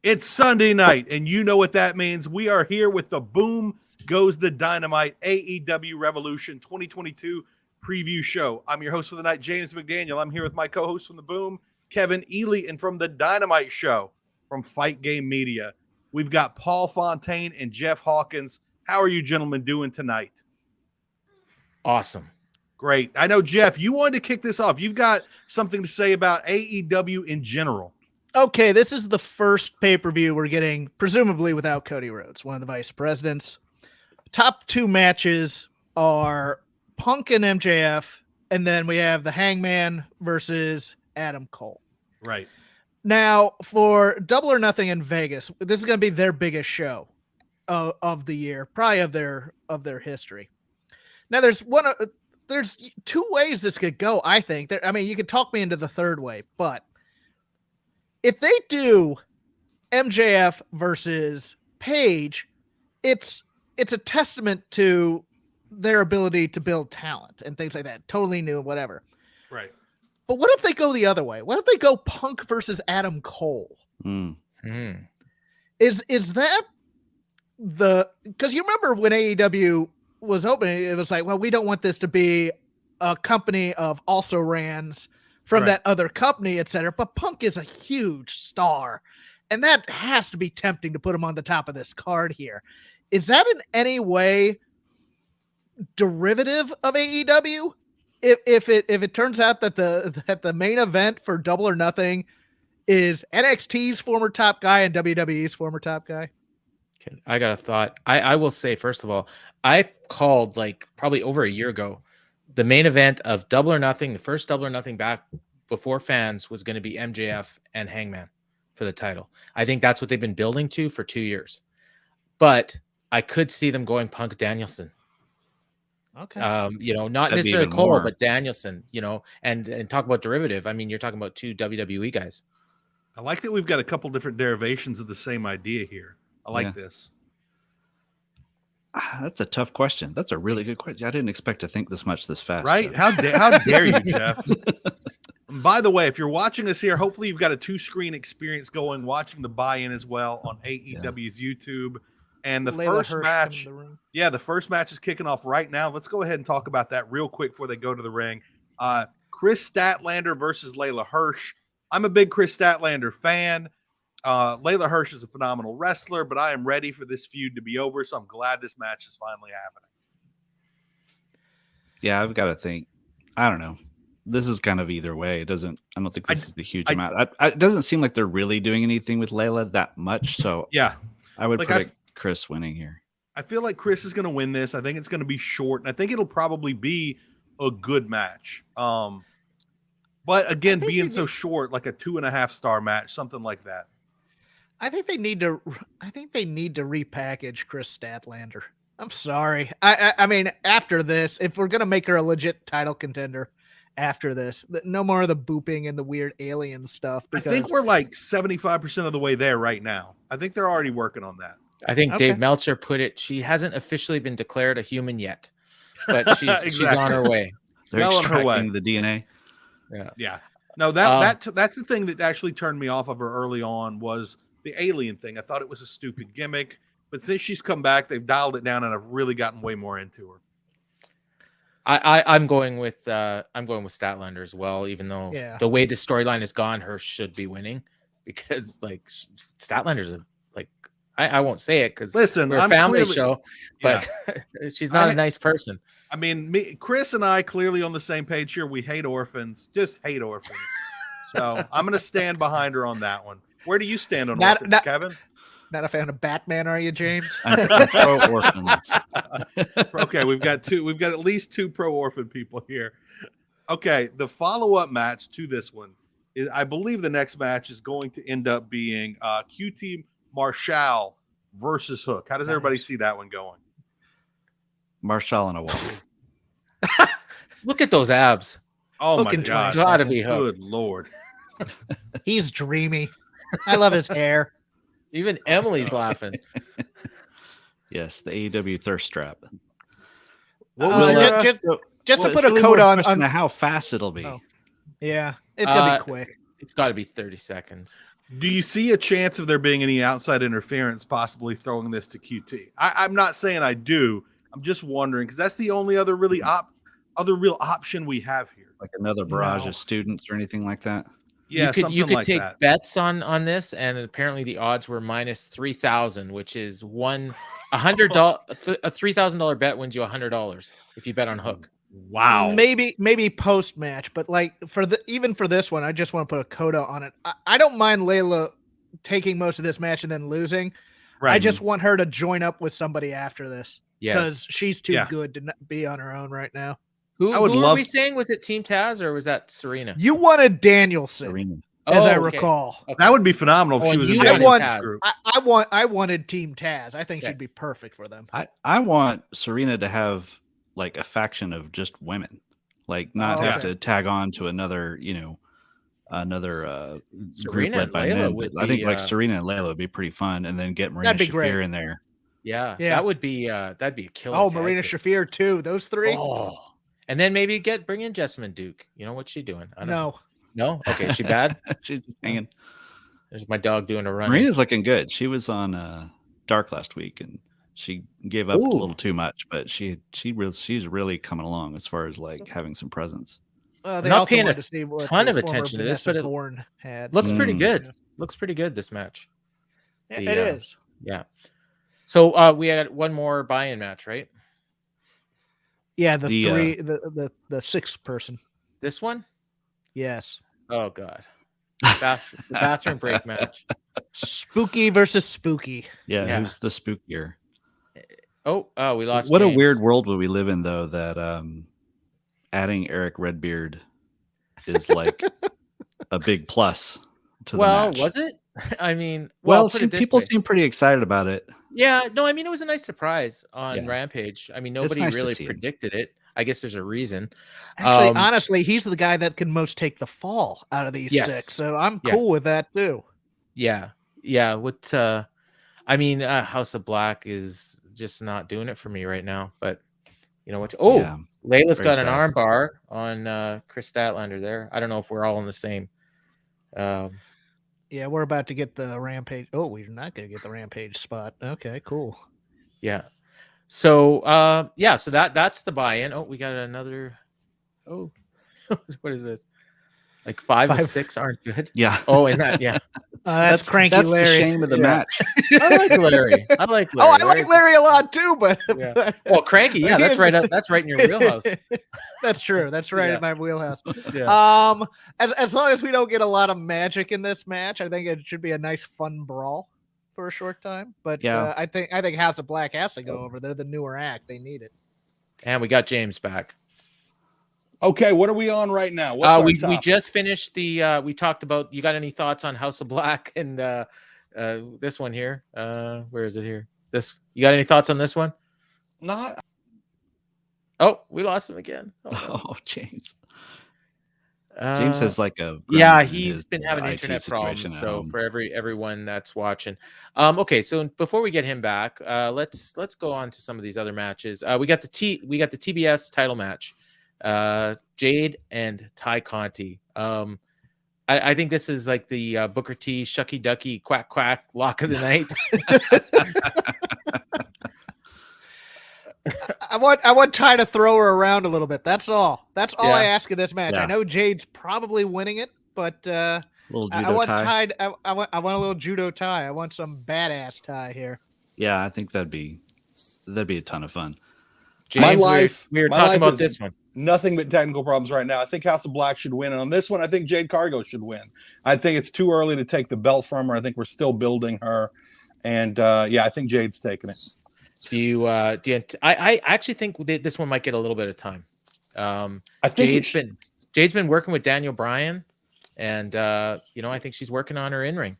It's Sunday night, and you know what that means. We are here with the Boom Goes the Dynamite AEW Revolution 2022 preview show. I'm your host for the night, James McDaniel. I'm here with my co-host from the Boom, Kevin Ely, and from the Dynamite show from Fight Game Media, we've got Paul Fontaine and Jeff Hawkins. How are you gentlemen doing tonight? Awesome. Great. I know, Jeff, you wanted to kick this off. You've got something to say about AEW in general. Okay, this is the first pay-per-view we're getting, presumably without Cody Rhodes, one of the vice presidents. Top two matches are Punk and MJF, and then we have the Hangman versus Adam Cole. Right. Now, for Double or Nothing in Vegas, this is going to be their biggest show of the year, probably of their history. Now, there's two ways this could go, I think. I mean, you could talk me into the third way, but if they do MJF versus Page, it's a testament to their ability to build talent and things like that. Totally new, whatever. Right. But what if they go the other way? What if they go Punk versus Adam Cole? Is that because you remember when AEW was opening, it was like, well, we don't want this to be a company of also rans from that other company, etc. But Punk is a huge star, and that has to be tempting to put him on the top of this card here. Is that in any way derivative of AEW? If it turns out that the main event for Double or Nothing is NXT's former top guy and WWE's former top guy? Okay, I got a thought. I will say, first of all, I called like probably over a year ago, the main event of Double or Nothing, the first Double or Nothing back before fans, was going to be MJF and Hangman for the title. I think that's what they've been building to for 2 years. But I could see them going Punk Danielson. Okay. Not That'd necessarily Cole, more. but Danielson, and talk about derivative. I mean, you're talking about two WWE guys. I like that we've got a couple different derivations of the same idea here. I like this. That's a tough question. That's a really good question. I didn't expect to think this much this fast. Right? Jeff. How dare you, Jeff? And by the way, if you're watching us here, hopefully you've got a two-screen experience going, watching the buy-in as well on AEW's YouTube. And the Layla first Hirsch match, coming to the ring. the first match is kicking off right now. Let's go ahead and talk about that real quick before they go to the ring. Chris Statlander versus Layla Hirsch. I'm a big Chris Statlander fan. Layla Hirsch is a phenomenal wrestler, but I am ready for this feud to be over, so I'm glad this match is finally happening. Yeah, I've got to think. I don't know. This is kind of either way. I don't think this is a huge amount. It doesn't seem like they're really doing anything with Layla that much. So yeah, I would predict Chris winning here. I feel like Chris is going to win this. I think it's going to be short, and I think it'll probably be a good match. But again, being so short, like a 2.5 star match, something like that. I think they need to repackage Chris Statlander. I'm sorry. I mean, after this, if we're gonna make her a legit title contender, after this, no more of the booping and the weird alien stuff. I think we're like 75% of the way there right now. I think they're already working on that. I think Dave Meltzer put it. She hasn't officially been declared a human yet, but she's on her way. They're extracting the DNA. Yeah. No, that's the thing that actually turned me off of her early on was the alien thing. I thought it was a stupid gimmick, but since she's come back, they've dialed it down, and I've really gotten way more into her. I'm going with Statlander as well, even though the way the storyline has gone, Hirsch should be winning because like Statlander's I won't say it because we're a family show, but she's not a nice person. I mean, Chris and I clearly on the same page here. We hate orphans, just hate orphans. So I'm going to stand behind her on that one. Where do you stand on orphans, Kevin? Not a fan of Batman, are you, James? I'm pro orphans. Okay, we've got at least two pro orphan people here. Okay, the follow-up match to this one is, I believe the next match is going to end up being QT Marshall versus Hook. How does everybody see that one going? Marshall and a wall. Look at those abs. Oh Hook my and gosh. Gotta be Hook. Good Lord. He's dreamy. I love his hair. Even Emily's laughing. Yes, the AEW thirst trap. Just to put a code on how fast it'll be. Yeah, it's gonna be quick. It's got to be 30 seconds. Do you see a chance of there being any outside interference possibly throwing this to QT? I'm not saying I do. I'm just wondering because that's the only other real option we have here. Like another barrage No. of students or anything like that. Yeah, you could like take that. bets on this, and apparently the odds were minus 3,000, which is $100. A $3,000 bet wins you $100 if you bet on hook. Wow. Maybe post match, but like even for this one, I just want to put a coda on it. I don't mind Layla taking most of this match and then losing. Right. I just want her to join up with somebody after this because Yes. she's too Yeah. good to be on her own right now. Who I would were love we saying? Was it Team Taz or was that Serena? You wanted Danielson, Serena. as I okay. recall. Okay. That would be phenomenal if Oh, she was in you wanted Danielson's Taz. group. I wanted Team Taz. I think Okay. she'd be perfect for them. I want Serena to have like a faction of just women, like not have okay. to tag on to another, group Serena led and by Layla men. would I think be, like Serena and Layla would be pretty fun, and then get Marina That'd be great. Shafir in there. Yeah, Yeah. that would be that'd be a killer. Oh, tag Marina team. Shafir too. Those three. Oh, and then maybe bring in Jessamine Duke. You know what's she doing? I don't know. No. No, okay, she bad. She's just hanging. There's my dog doing a run. Marina's looking good. She was on Dark last week, and she gave up a little too much, but she's really coming along as far as like having some presence. They not also paying wanted a to see what ton the of former attention to this, Vanessa but it Bourne had. Looks pretty good. Yeah. Looks pretty good this match. Yeah, The, it is. Yeah. So we had one more buy-in match, right? Yeah, the, the sixth person. This one? Yes. Oh god. The bathroom break match. Spooky versus spooky. Yeah, who's the spookier? Oh, we lost. What James. a weird world would we live in, though, that adding Eric Redbeard is like a big plus to the match. Was it? I mean, well, put it this people way. seem pretty excited about it. Yeah, no, I mean, it was a nice surprise on Yeah. Rampage. I mean, nobody nice to really see it. predicted it. I guess there's a reason. Actually, honestly, he's the guy that can most take the fall out of these Yes. six. So I'm Yeah. cool with that too. Yeah. What? I mean, House of Black is just not doing it for me right now. But you know what? Oh, Yeah. Layla's Very got an sad. arm bar on Chris Statlander there. I don't know if we're all in the same. Yeah, we're about to get the Rampage. Oh, we're not going to get the Rampage spot. Okay, cool. Yeah. So so that's the buy-in. Oh, we got another. Oh, what is this? Like five and 6 aren't good. Yeah. Oh, and that, yeah. That's cranky That's Larry. the shame of the match. I like Larry. I like Larry. Oh, I like Larry a lot too, but Yeah. Well, cranky. Yeah, that's right. That's right in your wheelhouse. That's true. That's right Yeah. in my wheelhouse. Yeah. As long as we don't get a lot of magic in this match, I think it should be a nice fun brawl for a short time. But Yeah. I think House of Black has to go over. They're the newer act. They need it. And we got James back. Okay, what are we on right now? What's our We topic? just finished the. We talked about. You got any thoughts on House of Black and this one here? Where is it here? This. You got any thoughts on this one? Not. Oh, we lost him again. Oh, no. Oh, James. James has like a Yeah, gremlin in he's his, been having IT internet problems. situation at So home. for everyone that's watching, okay. So before we get him back, let's go on to some of these other matches. We got the TBS title match, Jade and Ty Conti. I think this is like the Booker T, Shucky Ducky, Quack Quack lock of the night. I want Ty to throw her around a little bit. That's all. That's all Yeah. I ask of this match. Yeah. I know Jade's probably winning it, but Little judo I want tie. I want a little judo Ty. I want some badass Ty here. Yeah, I think that'd be a ton of fun. James, life- we were my talking life about is- this one. Nothing but technical problems right now. I think House of Black should win. And on this one, I think Jade Cargo should win. I think it's too early to take the belt from her. I think we're still building her. And I think Jade's taking it. I actually think this one might get a little bit of time. I think Jade's been working with Daniel Bryan, and I think she's working on her in ring.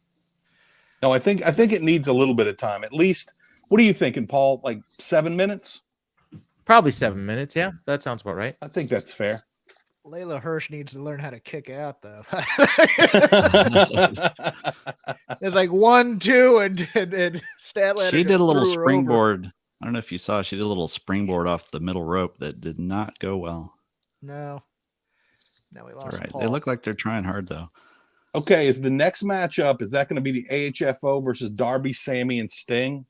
No, I think it needs a little bit of time. At least, what are you thinking, Paul? Like 7 minutes? Probably 7 minutes. Yeah, that sounds about right. I think that's fair. Layla Hirsch needs to learn how to kick out though. It's like 1, 2, and Statlander. She just did a little threw her over. springboard. I don't know if you saw. She did a little springboard off the middle rope that did not go well. No, we It's lost all right. Paul. They look like they're trying hard though. Okay, is the next matchup, is that going to be the AHFO versus Darby, Sammy, and Sting?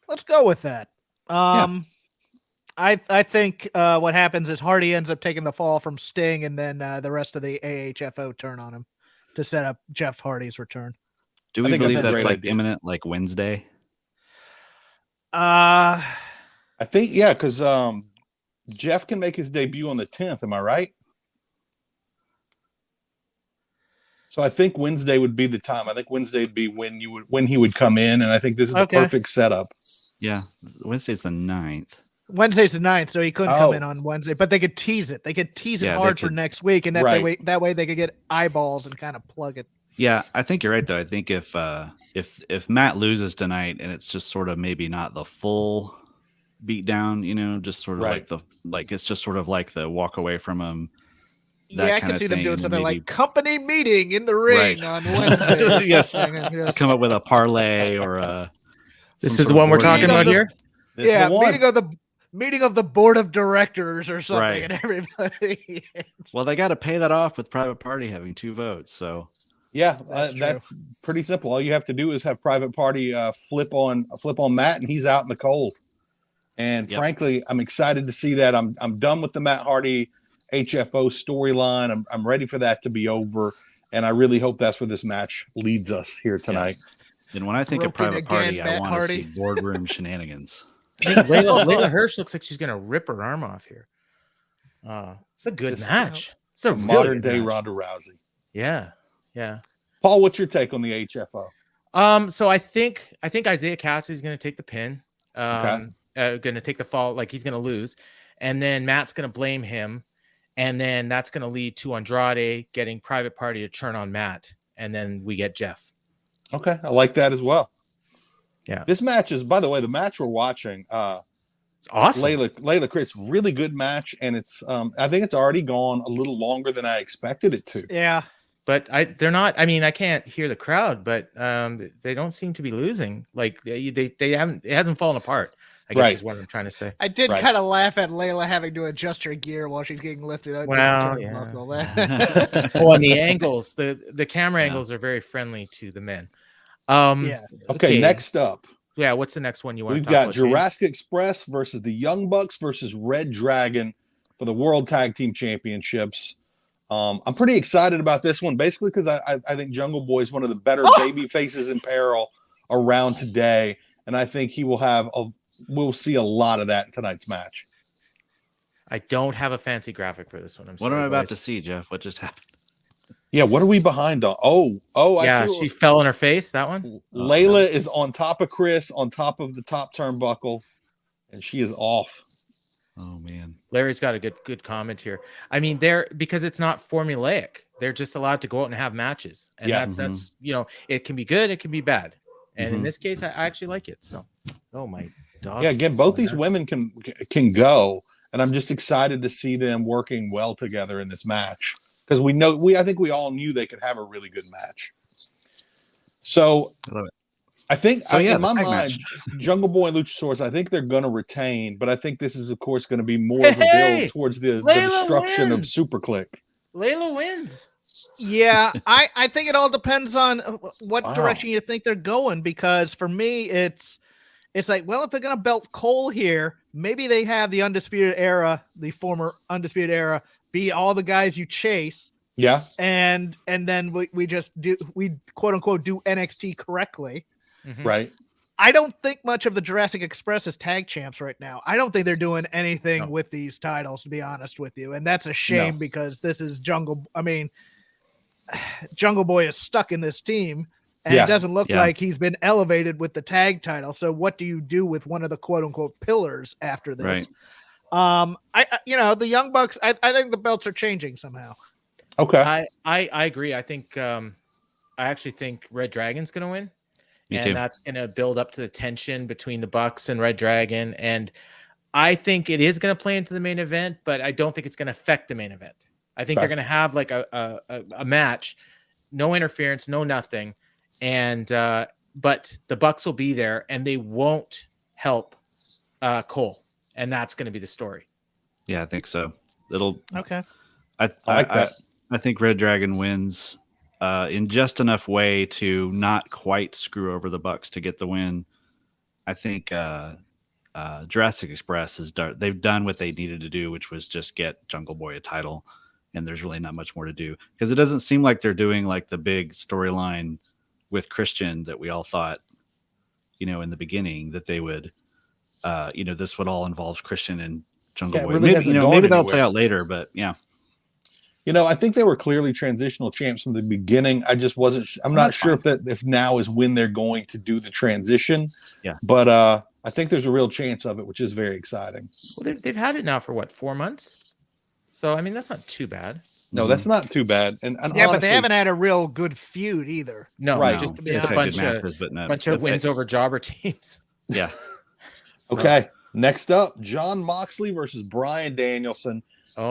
Let's go with that. I think what happens is Hardy ends up taking the fall from Sting, and then the rest of the AHFO turn on him to set up Jeff Hardy's return. Do we believe that's like imminent, like Wednesday? I think, yeah, because Jeff can make his debut on the 10th. Am I right? So I think Wednesday would be the time. I think Wednesday would be when he would come in, and I think this is the perfect setup. Yeah, Wednesday's the 9th. Wednesday's the 9th, so he couldn't come in on Wednesday, but they could tease it. They could tease it hard for next week, and that way they could get eyeballs and kind of plug it. Yeah, I think you're right though. I think if Matt loses tonight and it's just sort of maybe not the full beatdown, just sort of it's just sort of like the walk away from him. Yeah, I can see them doing something like company meeting in the ring on Wednesday. Yes, come up with a parlay or a. This is the one we're talking about here. Yeah, meeting of the board of directors or something, and everybody. Well, they got to pay that off with Private Party having 2 votes, so. Yeah, that's pretty simple. All you have to do is have Private Party flip on Matt, and he's out in the cold. And frankly, I'm excited to see that. I'm done with the Matt Hardy HFO storyline. I'm ready for that to be over, and I really hope that's where this match leads us here tonight. Yeah. And when I think of Private Party, I want to see boardroom shenanigans. Layla Hirsch looks like she's gonna rip her arm off here. It's a good match. It's a modern day Ronda Rousey. Yeah. Yeah. Paul, what's your take on the HFO? So I think Isaiah Cassidy's going to take the pin. Going to take the fall, like he's going to lose, and then Matt's going to blame him, and then that's going to lead to Andrade getting Private Party to turn on Matt, and then we get Jeff. Okay, I like that as well. Yeah. This match is, by the way, the match we're watching. It's awesome. Layla Chris, really good match, and it's I think it's already gone a little longer than I expected it to. Yeah. But they're not. I mean, I can't hear the crowd, but they don't seem to be losing. Like they haven't. It hasn't fallen apart. I guess is what I'm trying to say. I did kind of laugh at Layla having to adjust her gear while she's getting lifted up. Well, yeah. And the angles, the camera angles are very friendly to the men. Okay, next up. Yeah, what's the next one you want? We've got Jurassic Express versus the Young Bucks versus Red Dragon for the World Tag Team Championships. I'm pretty excited about this one, basically because I think Jungle Boy is one of the better baby faces in peril around today, and I think he will we'll see a lot of that in tonight's match. I don't have a fancy graphic for this one. What am I about to see, Jeff? What just happened? Yeah, what are we behind on? I see. She fell on her face. That one. Layla is on top of Chris, on top of the top turnbuckle, and she is off. Oh man, Larry's got a good comment here. I mean, because it's not formulaic. They're just allowed to go out and have matches, and that's it can be good, it can be bad, and in this case, I actually like it. So, oh my dog. Yeah, again, both these women can go, and I'm just excited to see them working well together in this match because I think we all knew they could have a really good match. So. I love it. I think in my mind, Jungle Boy and Luchasaurus, I think they're going to retain, but I think this is, of course, going to be more of a build towards the destruction of SuperClick. Layla wins. Yeah, I think it all depends on what direction you think they're going, because for me, it's like, well, if they're going to belt Cole here, maybe they have the Undisputed Era, the former Undisputed Era, be all the guys you chase. Yeah. And then we quote unquote do NXT correctly. Right. I don't think much of the Jurassic Express as tag champs right now. I don't think they're doing anything with these titles, to be honest with you. And that's a shame because this is Jungle Boy is stuck in this team, and it doesn't look like he's been elevated with the tag title. So what do you do with one of the quote unquote pillars after this? Right. The Young Bucks, I think the belts are changing somehow. Okay. I agree. I think I actually think Red Dragon's going to win. That's going to build up to the tension between the Bucks and Red Dragon. And I think it is going to play into the main event, but I don't think it's going to affect the main event. I think they're going to have like a match, no interference, no nothing. And but the Bucks will be there and they won't help Cole. And that's going to be the story. Yeah, I think so. Okay. I like that. I think Red Dragon wins. in just enough way to not quite screw over the Bucks to get the win. I think Jurassic Express they've done what they needed to do, which was just get Jungle Boy a title, and there's really not much more to do because it doesn't seem like they're doing like the big storyline with Christian that we all thought, in the beginning that they would, this would all involve Christian and Jungle Boy. Really maybe that'll play out later, but yeah. I think they were clearly transitional champs from the beginning. I just wasn't. I'm not sure if now is when they're going to do the transition. Yeah, but I think there's a real chance of it, which is very exciting. Well, they've had it now for what, 4 months? So I mean, that's not too bad. No, that's not too bad. And honestly, but they haven't had a real good feud either. No, right? Just a bunch of wins over jobber teams. Yeah. So. Okay. Next up, Jon Moxley versus Bryan Danielson.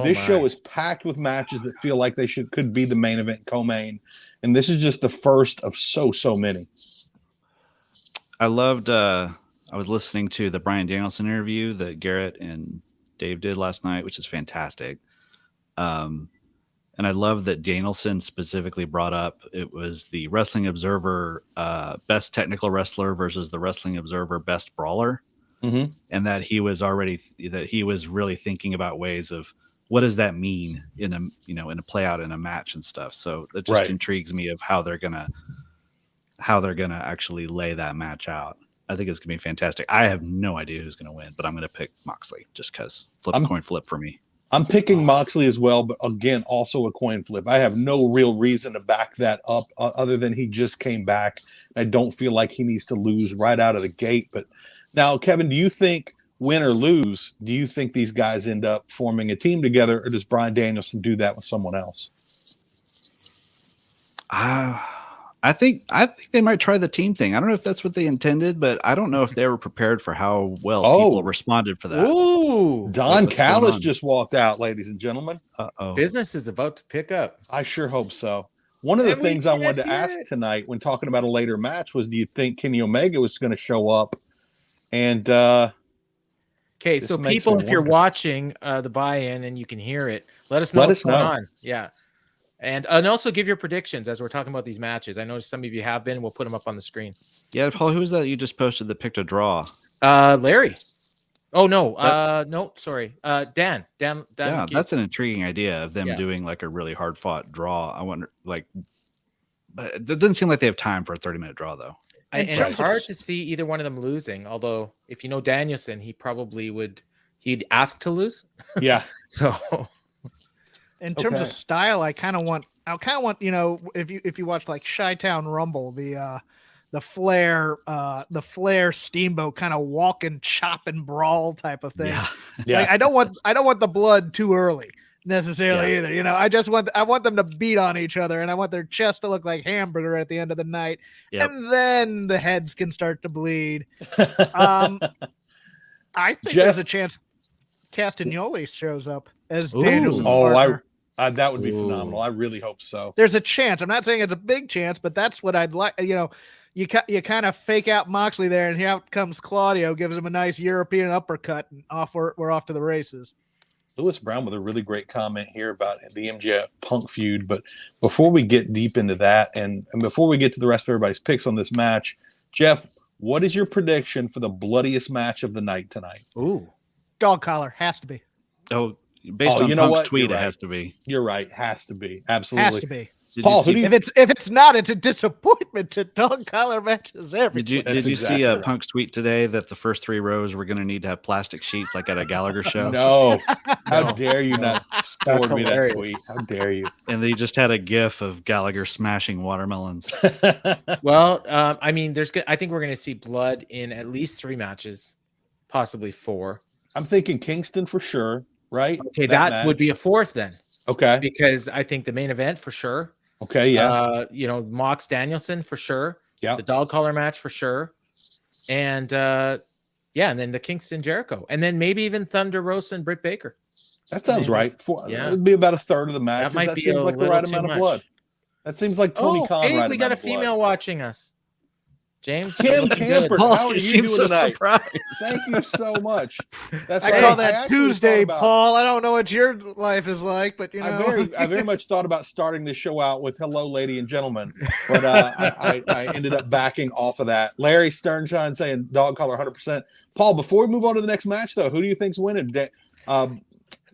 This show is packed with matches that feel like they could be the main event, co-main, and this is just the first of so many. I loved. I was listening to the Bryan Danielson interview that Garrett and Dave did last night, which is fantastic. And I love that Danielson specifically brought up it was the Wrestling Observer best technical wrestler versus the Wrestling Observer best brawler, and that he was really thinking about ways of. What does that mean in a play out in a match and stuff? So it just intrigues me of how they're gonna actually lay that match out. I think it's gonna be fantastic. I have no idea who's gonna win, but I'm gonna pick Moxley just because coin flip for me. I'm picking Moxley as well, but again, also a coin flip. I have no real reason to back that up other than he just came back. I don't feel like he needs to lose right out of the gate. But now, Kevin, do you think? Win or lose, do you think these guys end up forming a team together, or does Bryan Danielson do that with someone else? I think they might try the team thing. I don't know if that's what they intended, but I don't know if they were prepared for how well people responded for that. Ooh, Don Callis just walked out, ladies and gentlemen. Business is about to pick up. I sure hope so. One of the things I wanted to ask tonight when talking about a later match was, do you think Kenny Omega was going to show up? And okay, so people, if you're watching the buy-in and you can hear it, let us know what's going on. Yeah. And also give your predictions as we're talking about these matches. I know some of you have been. We'll put them up on the screen. Yeah, Paul, who was that you just posted that picked a draw? Larry. Oh, no. No, sorry. Dan. Yeah, that's an intriguing idea of them doing like a really hard-fought draw. I wonder, but it doesn't seem like they have time for a 30-minute draw, though. And it's hard to see either one of them losing. Although, if you know Danielson, he probably he'd ask to lose. Yeah. So, in terms of style, I kind of want, if you watch like Chi-Town Rumble, the Flair Steamboat kind of walk and chop and brawl type of thing. Yeah. Like, I don't want the blood too early necessarily either. I want them to beat on each other, and I want their chest to look like hamburger at the end of the night, and then the heads can start to bleed. I think there's a chance Castagnoli shows up as Danielson's partner. That would be phenomenal. I really hope so. There's a chance. I'm not saying it's a big chance, but that's what I'd like. You kind of fake out Moxley there, and here comes Claudio, gives him a nice European uppercut, and we're off to the races. Lewis Brown with a really great comment here about the MJF Punk feud. But before we get deep into that, and before we get to the rest of everybody's picks on this match, Jeff, what is your prediction for the bloodiest match of the night tonight? Ooh, dog collar has to be. Oh, based on Punk's tweet, it has to be. You're right. Has to be. Absolutely. Has to be. Paul, if it's not, it's a disappointment to dog collar matches everywhere. Did you see Punk's tweet today that the first 3 rows were going to need to have plastic sheets like at a Gallagher show? No. How dare you not forward me that tweet? How dare you? And they just had a gif of Gallagher smashing watermelons. Well, I mean, I think we're going to see blood in at least 3 matches, possibly 4. I'm thinking Kingston for sure, right? Okay, that would be a 4th then. Okay. Because I think the main event for sure. Okay, yeah. Mox Danielson for sure. Yeah. The dog collar match for sure. And and then the Kingston Jericho. And then maybe even Thunder Rosa and Britt Baker. That sounds right. It'd be about a third of the match. That seems like the right amount of blood. That seems like Tony Khan. Hey, we got a female watching us. James. Kim looking Camper, good. how are you doing tonight? Surprised. Thank you so much. That's I right. call that actually Tuesday, thought about- Paul. I don't know what your life is like, but I very much thought about starting this show out with "Hello, lady and gentlemen," but I ended up backing off of that. Larry Sternshine saying "dog collar 100%." Paul, before we move on to the next match, though, who do you think's winning? Do you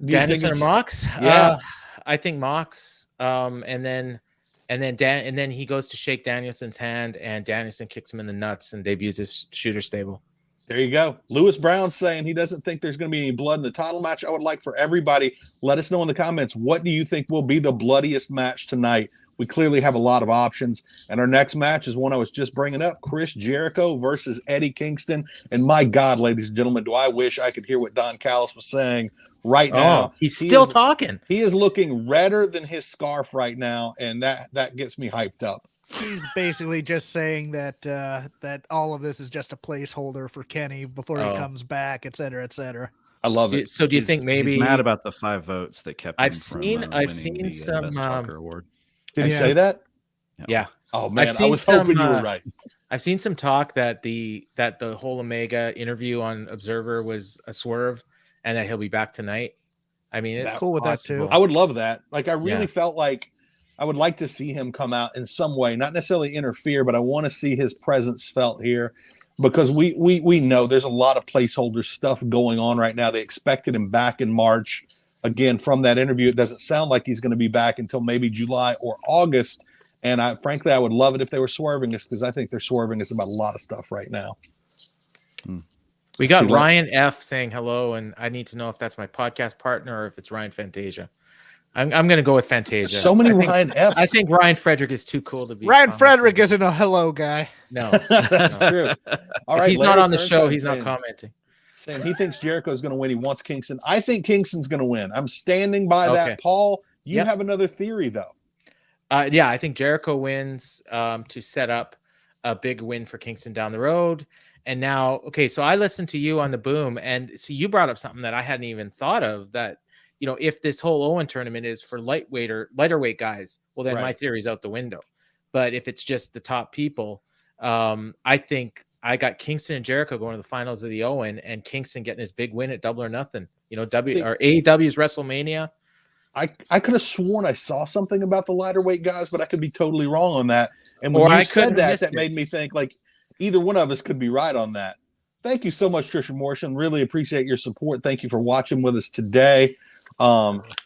Danielson or Mox? Yeah. I think Mox. And then he goes to shake Danielson's hand, and Danielson kicks him in the nuts and debuts his shooter stable. There you go. Lewis Brown saying he doesn't think there's going to be any blood in the title match. I would like for everybody, let us know in the comments, what do you think will be the bloodiest match tonight? We clearly have a lot of options. And our next match is one I was just bringing up, Chris Jericho versus Eddie Kingston. And my God, ladies and gentlemen, do I wish I could hear what Don Callis was saying right now. He's still talking. He is looking redder than his scarf right now, and that gets me hyped up. he's basically just saying that that all of this is just a placeholder for Kenny before he comes back, et cetera, et cetera. I love it. So do you think maybe he's mad about the 5 votes that kept him I've from, seen winning the some Best Talker award? Did he say that? Yeah. Oh man, I've I seen was hoping some, you were right. I've seen some talk that the whole Omega interview on Observer was a swerve, and that he'll be back tonight. I mean, it's cool with that possible. too. I would love that. Like, I really felt like I would like to see him come out in some way, not necessarily interfere, but I want to see his presence felt here, because we know there's a lot of placeholder stuff going on right now. They expected him back in March. Again, from that interview, it doesn't sound like he's going to be back until maybe July or August. And frankly, I would love it if they were swerving us, because I think they're swerving us about a lot of stuff right now. We got Ryan F saying hello, and I need to know if that's my podcast partner or if it's Ryan Fantasia. I'm going to go with Fantasia. So many Ryan F's. I think Ryan Frederick is too cool to be. Ryan Frederick isn't a hello guy. No, that's true. All right, if he's not on the show. He's not commenting. Saying he thinks Jericho's going to win. He wants Kingston. I think Kingston's going to win. I'm standing by that. Paul, you have another theory, though. Yeah, I think Jericho wins to set up a big win for Kingston down the road. And now, so I listened to you on the Boom, and so you brought up something that I hadn't even thought of, that, you know, if this whole Owen tournament is for lightweight or lighter weight guys, well, then my theory's out the window. But if it's just the top people, I think I got Kingston and Jericho going to the finals of the Owen, and Kingston getting his big win at Double or Nothing. You know, AEW's WrestleMania. I could have sworn I saw something about the lighter weight guys, but I could be totally wrong on that. And when you said that made me think, like, either one of us could be right on that. Thank you so much, Trisha Morrison. Really appreciate your support. Thank you for watching with us today.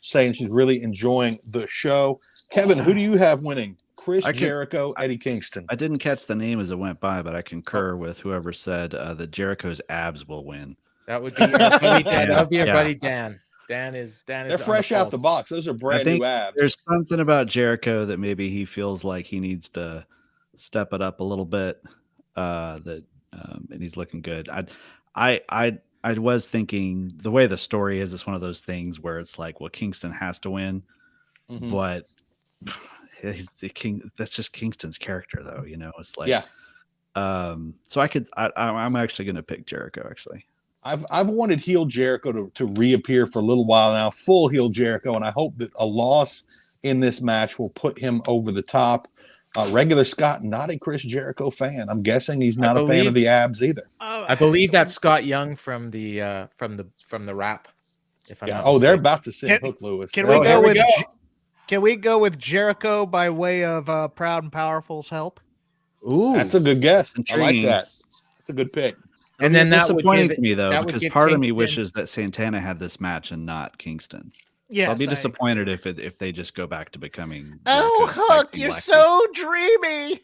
Saying she's really enjoying the show. Kevin, who do you have winning? Chris Jericho, Eddie Kingston. I didn't catch the name as it went by, but I concur with whoever said that Jericho's abs will win. That would be our buddy Dan. That would be our buddy Dan. Dan is. They're fresh out the box. Those are brand new abs. There's something about Jericho that maybe he feels like he needs to step it up a little bit. And he's looking good. I was thinking, the way the story is, it's one of those things where it's like, well, Kingston has to win, but he's the king. That's just Kingston's character, though. You know, it's like, so I'm actually going to pick Jericho. Actually, I've wanted heel Jericho to reappear for a little while now, full heel Jericho, and I hope that a loss in this match will put him over the top. Regular Scott, not a Chris Jericho fan. I'm guessing he's not a fan of the abs either. I believe that's Scott Young from the rap. If I'm not mistaken. They're about to send Hook Lewis. Can we go with Jericho by way of Proud and Powerful's help? Ooh, that's a good guess. I like that. That's a good pick. And then that disappointing to me, though, because part of me wishes that Santana had this match and not Kingston. Yes, so I'll be disappointed if they just go back to becoming. Hook, you're so dreamy.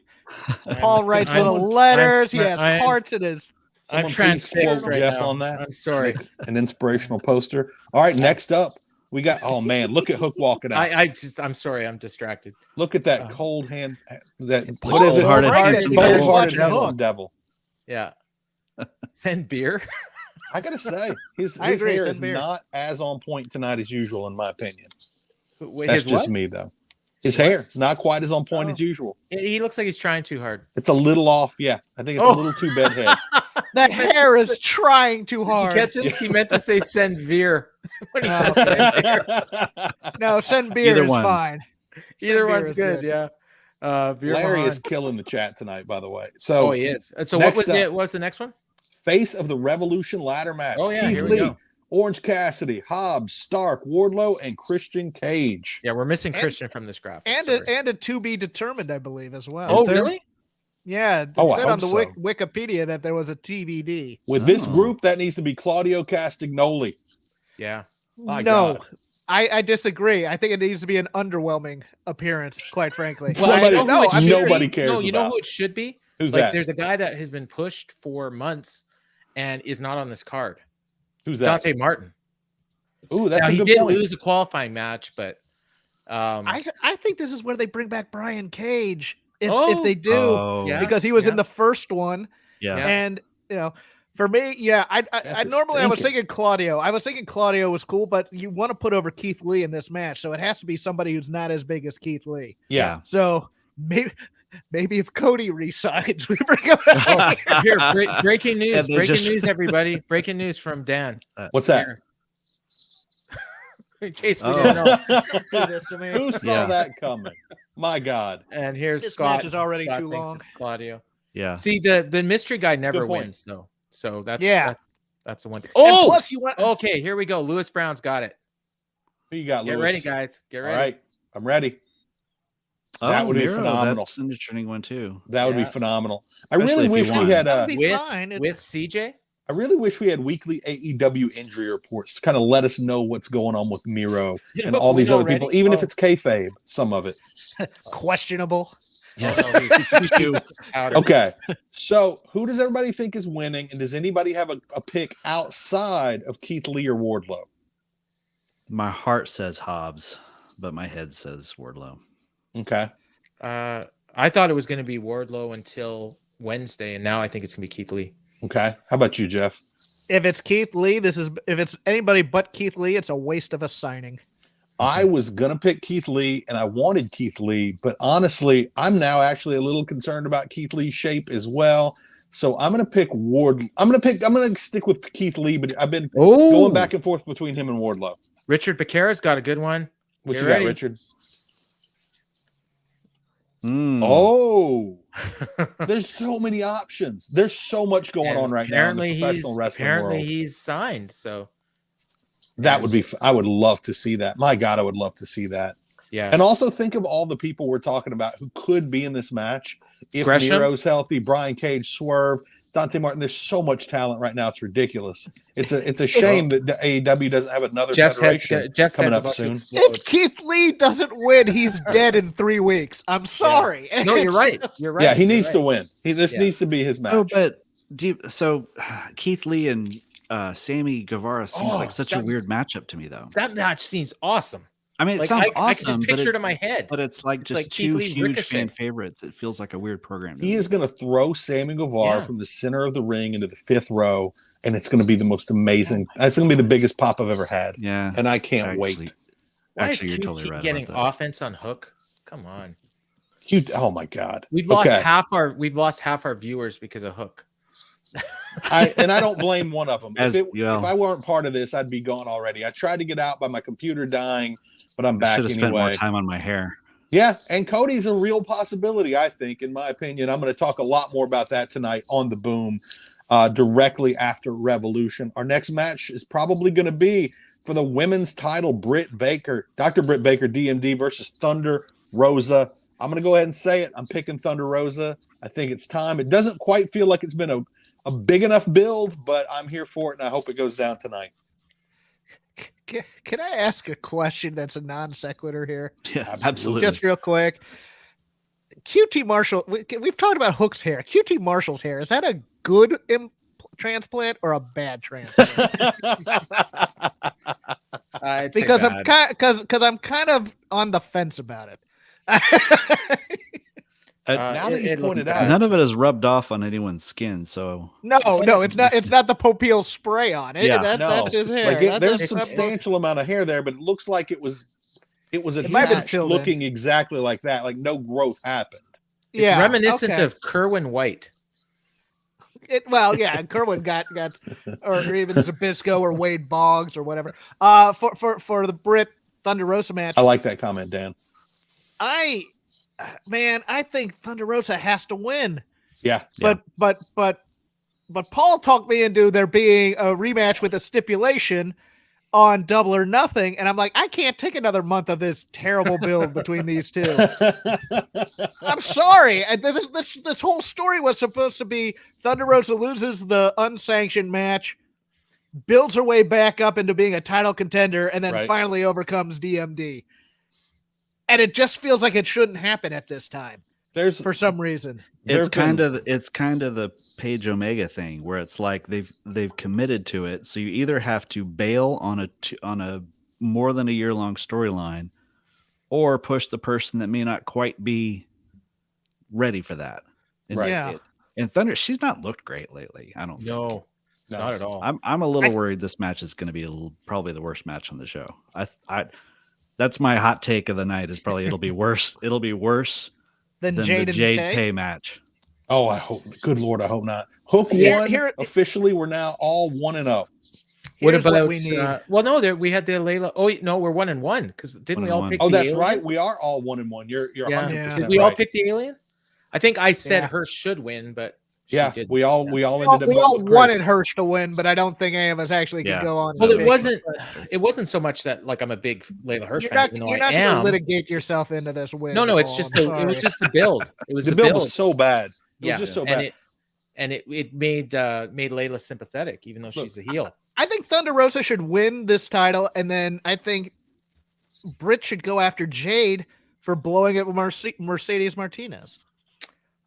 Paul writes little letters. He has hearts in his. I'm transfixed right Jeff now. on that. I'm sorry. An inspirational poster. All right, next up we got. Oh man, look at Hook walking out. I'm sorry, I'm distracted. Look at that cold hand. That what is it? Cold-hearted handsome devil. Yeah. Send beer. I gotta say, his hair is not as on point tonight as usual, in my opinion. That's just me, though. His hair not quite as on point as usual. He looks like he's trying too hard. It's a little off. Yeah, I think it's a little too bedhead. That hair is trying too hard. Did you catch it? He meant to say send beer. When he said send beer. No, send beer is fine. Either one's good. Yeah. Larry is killing the chat tonight, by the way. So, he is. So what was it? What's the next one? Face of the Revolution ladder match. Oh yeah, Keith here we Lee, go. Orange Cassidy, Hobbs, Stark, Wardlow, and Christian Cage. Yeah, we're missing Christian from this graphic. And a to be determined, I believe, as well. Oh, really? Yeah. It said on the Wikipedia that there was a TBD. With this group, that needs to be Claudio Castagnoli. Yeah. My God. I disagree. I think it needs to be an underwhelming appearance, quite frankly. Well, nobody cares. No, you know about. who it should be? Who's that? There's a guy that has been pushed for months and is not on this card. Who's that? Dante Martin. Ooh, that's a he good did point. lose a qualifying match, but I think this is where they bring back Brian Cage if they do, because he was in the first one. Yeah, and for me, I normally I was thinking Claudio. I was thinking Claudio was cool, but you want to put over Keith Lee in this match, so it has to be somebody who's not as big as Keith Lee. Yeah. So maybe if Cody resigns, we bring him back. Here, breaking news! Breaking news, everybody! Breaking news from Dan. What's that? Here. In case we didn't know. Who saw that coming? My God. And here's this Scott. match is already Scott too thinks long. it's Claudio. Yeah. See, the mystery guy never Good point. wins though. So that's that's the one thing. Oh, plus you want okay, here we go. Lewis Brown's got it. Who you got, Get Lewis? ready, guys. Get ready. All right. I'm ready. That would be phenomenal. That's an interesting one too. That would be phenomenal. Especially I really wish we had with CJ. I really wish we had weekly AEW injury reports to kind of let us know what's going on with Miro and all these other people, even if it's kayfabe, some of it. Questionable. Yes. Okay. So who does everybody think is winning? And does anybody have a pick outside of Keith Lee or Wardlow? My heart says Hobbs, but my head says Wardlow. Okay. I thought it was going to be Wardlow until Wednesday, and now I think it's going to be Keith Lee. Okay. How about you, Jeff? If it's Keith Lee, if it's anybody but Keith Lee, it's a waste of a signing. I was going to pick Keith Lee, and I wanted Keith Lee, but honestly, I'm now actually a little concerned about Keith Lee's shape as well. So I'm going to pick Ward. I'm going to stick with Keith Lee, but I've been going back and forth between him and Wardlow. Richard Becerra's got a good one. What you got, Richard? Oh, there's so many options. There's so much going on right now in the professional wrestling world. Apparently he's signed, so that would be. I would love to see that. My God, I would love to see that. Yeah. And also think of all the people we're talking about who could be in this match if Miro's healthy. Brian Cage, Swerve, Dante Martin. There's so much talent right now. It's ridiculous. It's a shame that the AEW doesn't have another federation coming up soon. If Keith Lee doesn't win, he's dead in 3 weeks. I'm sorry. Yeah. No, you're right. You're right. Yeah, he needs to win. This needs to be his match. Oh, but Keith Lee and Sammy Guevara seems like such a weird matchup to me, though. That match seems awesome. I mean, it sounds awesome. I can just picture it in my head. But it's like just two huge fan favorites. It feels like a weird program. He is going to throw Sammy Guevara from the center of the ring into the 5th row, and it's going to be the most amazing. It's going to be the biggest pop I've ever had. Yeah. And I can't wait. Why is QT totally right getting offense on Hook? Come on. Oh, my God. We've lost half our viewers because of Hook. I don't blame one of them. If I weren't part of this, I'd be gone already. I tried to get out by my computer dying, but I'm back anyway. Spent more time on my hair. Yeah, and Cody's a real possibility, I think, in my opinion. I'm going to talk a lot more about that tonight on the Boom, directly after Revolution. Our next match is probably going to be for the women's title, Britt Baker, Dr. Britt Baker, DMD versus Thunder Rosa. I'm going to go ahead and say it. I'm picking Thunder Rosa. I think it's time. It doesn't quite feel like it's been a big enough build, but I'm here for it, and I hope it goes down tonight. Can I ask a question that's a non sequitur here? Yeah, absolutely. Just real quick. QT Marshall, we've talked about Hook's hair. QT Marshall's hair, is that a good transplant or a bad transplant? Because I'm kind of on the fence about it. Now that you pointed out, none of it is rubbed off on anyone's skin. So no, it's not. It's not the Popeil spray on it. Yeah, that's his hair. There's a substantial amount of hair there, but it looks like it was attached, looking exactly like that. Like no growth happened. It's reminiscent of Kerwin White. Kerwin got or even Zabisco or Wade Boggs or whatever. For the Britt Thunder Rosa match. I like that comment, Dan. man, I think Thunder Rosa has to win. Yeah. But Paul talked me into there being a rematch with a stipulation on Double or Nothing, and I'm like, I can't take another month of this terrible build between these two. I'm sorry. This whole story was supposed to be Thunder Rosa loses the unsanctioned match, builds her way back up into being a title contender, and then finally overcomes DMD. And it just feels like it shouldn't happen at this time. For some reason. It's kind of the Page Omega thing where it's like they've committed to it. So you either have to bail on a more than a year-long storyline, or push the person that may not quite be ready for that. And Thunder, she's not looked great lately. I don't think. No, not at all. I'm a little worried this match is going to be probably the worst match on the show. That's my hot take of the night. Is probably it'll be worse. It'll be worse than the Jade Tay match. Oh, I hope. Good Lord, I hope not. Hook won. Officially, we're now all 1-0. What about? Well, no, we had the Layla. Oh no, we're 1-1 because didn't we all pick? Oh, that's alien? Right. We are all 1-1. You're 100%. Did we all pick the alien? I think I said Hirsch should win, but we all ended up. We all wanted Hirsch to win, but I don't think any of us actually could go on. Well, it wasn't so much that like I'm a big Layla Hirsch fan. You're not going to litigate yourself into this win. No, it's just it was just the build. It was the build was so bad. It was just so bad. And it made Layla sympathetic, even though she's a heel. I think Thunder Rosa should win this title, and then I think Britt should go after Jade for blowing it with Mercedes Martinez.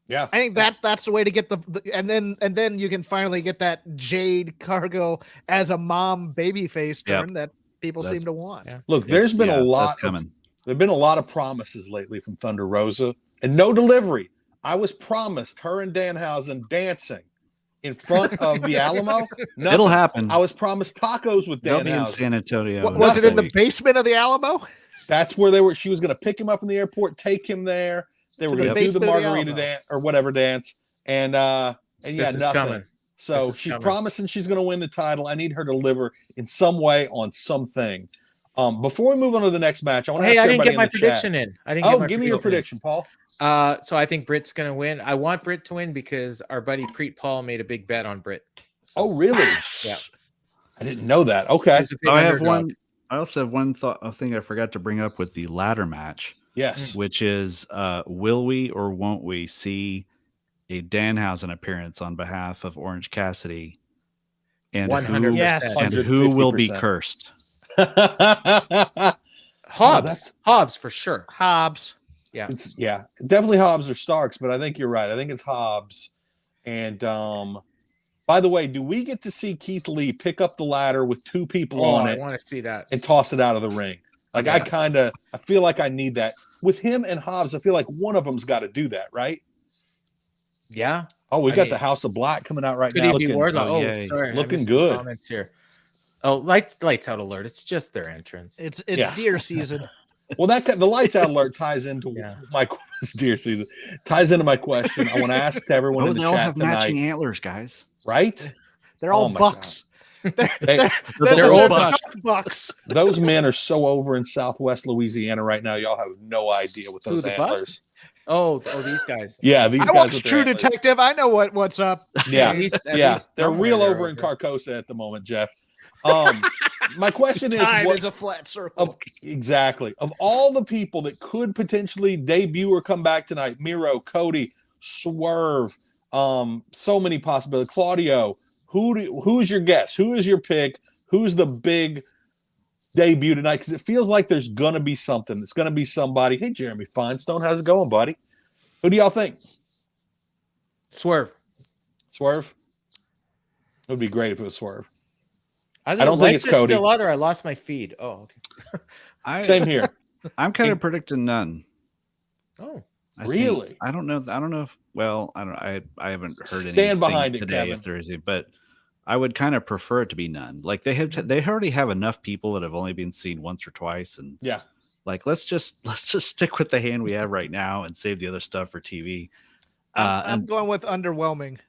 Yeah, I think that's the way to get and then you can finally get that Jade Cargill as a mom babyface turn that people seem to want. Yeah. Look, there's been a lot of promises lately from Thunder Rosa and no delivery. I was promised her and Danhausen dancing in front of the Alamo. Nothing. It'll happen. I was promised tacos with Danhausen. In San Antonio. Was it in the basement of the Alamo? That's where they were. She was going to pick him up from the airport, take him there. They were going to do the margarita dance or whatever dance, and nothing. Coming. So she's promising she's going to win the title. I need her to deliver in some way on something. Before we move on to the next match, I want to ask everybody in the chat. Give me your prediction, Paul. So I think Britt's going to win. I want Britt to win because our buddy Preet Paul made a big bet on Britt. So, oh, really? Yeah. I didn't know that. Okay. I also have one thing I forgot to bring up with the ladder match. Yes. Which is, will we or won't we see a Danhausen appearance on behalf of Orange Cassidy? And 100%. Who will be cursed? Hobbs for sure. Hobbs. Yeah. Definitely Hobbs or Starks, but I think you're right. I think it's Hobbs. And by the way, do we get to see Keith Lee pick up the ladder with two people on it? I want to see that. And toss it out of the ring. Like I feel like I need that with him and Hobbs. I feel like one of them's got to do that, right? Yeah. Oh, we got the House of Black coming out right now. Sorry, looking good. Comments here. Oh, lights out alert. It's just their entrance. It's deer season. Well, the lights out alert ties into my deer season. Ties into my question. I want to ask to everyone in the chat have tonight. Matching antlers, guys. Right? They're all bucks. They're old bucks. Those men are so over in Southwest Louisiana right now. Y'all have no idea what those antlers. Oh, these guys. Yeah, these guys. I watch True Detective. I know what's up. Yeah, they're real over in Carcosa at the moment, Jeff. My question is, what is a flat circle? Exactly. Of all the people that could potentially debut or come back tonight, Miro, Cody, Swerve, so many possibilities. Claudio. Who's your guess? Who is your pick? Who's the big debut tonight? Because it feels like there's going to be something. It's going to be somebody. Hey, Jeremy Feinstone, how's it going, buddy? Who do y'all think? Swerve. It would be great if it was Swerve. I don't think it's Cody. Still out, or I lost my feed. Oh, okay. Same here. I'm kind of predicting none. Oh, really? I don't know. I don't know if. Well, I haven't heard anything. Stand behind it today, Kevin. If there is, but I would kind of prefer it to be none. Like they already have enough people that have only been seen once or twice, and like let's just stick with the hand we have right now and save the other stuff for TV. I'm going with underwhelming.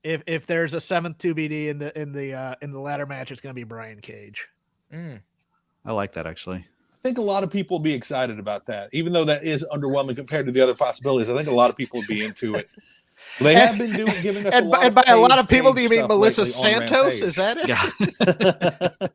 If there's a seventh 2BD in the ladder match, it's going to be Brian Cage. I like that actually. think a lot of people will be excited about that, even though that is underwhelming compared to the other possibilities. I think a lot of people would be into it. They have been giving us a lot and of by a lot of people, Paige do you mean stuff Melissa lately on Santos? Rampage. Is that it? Yeah.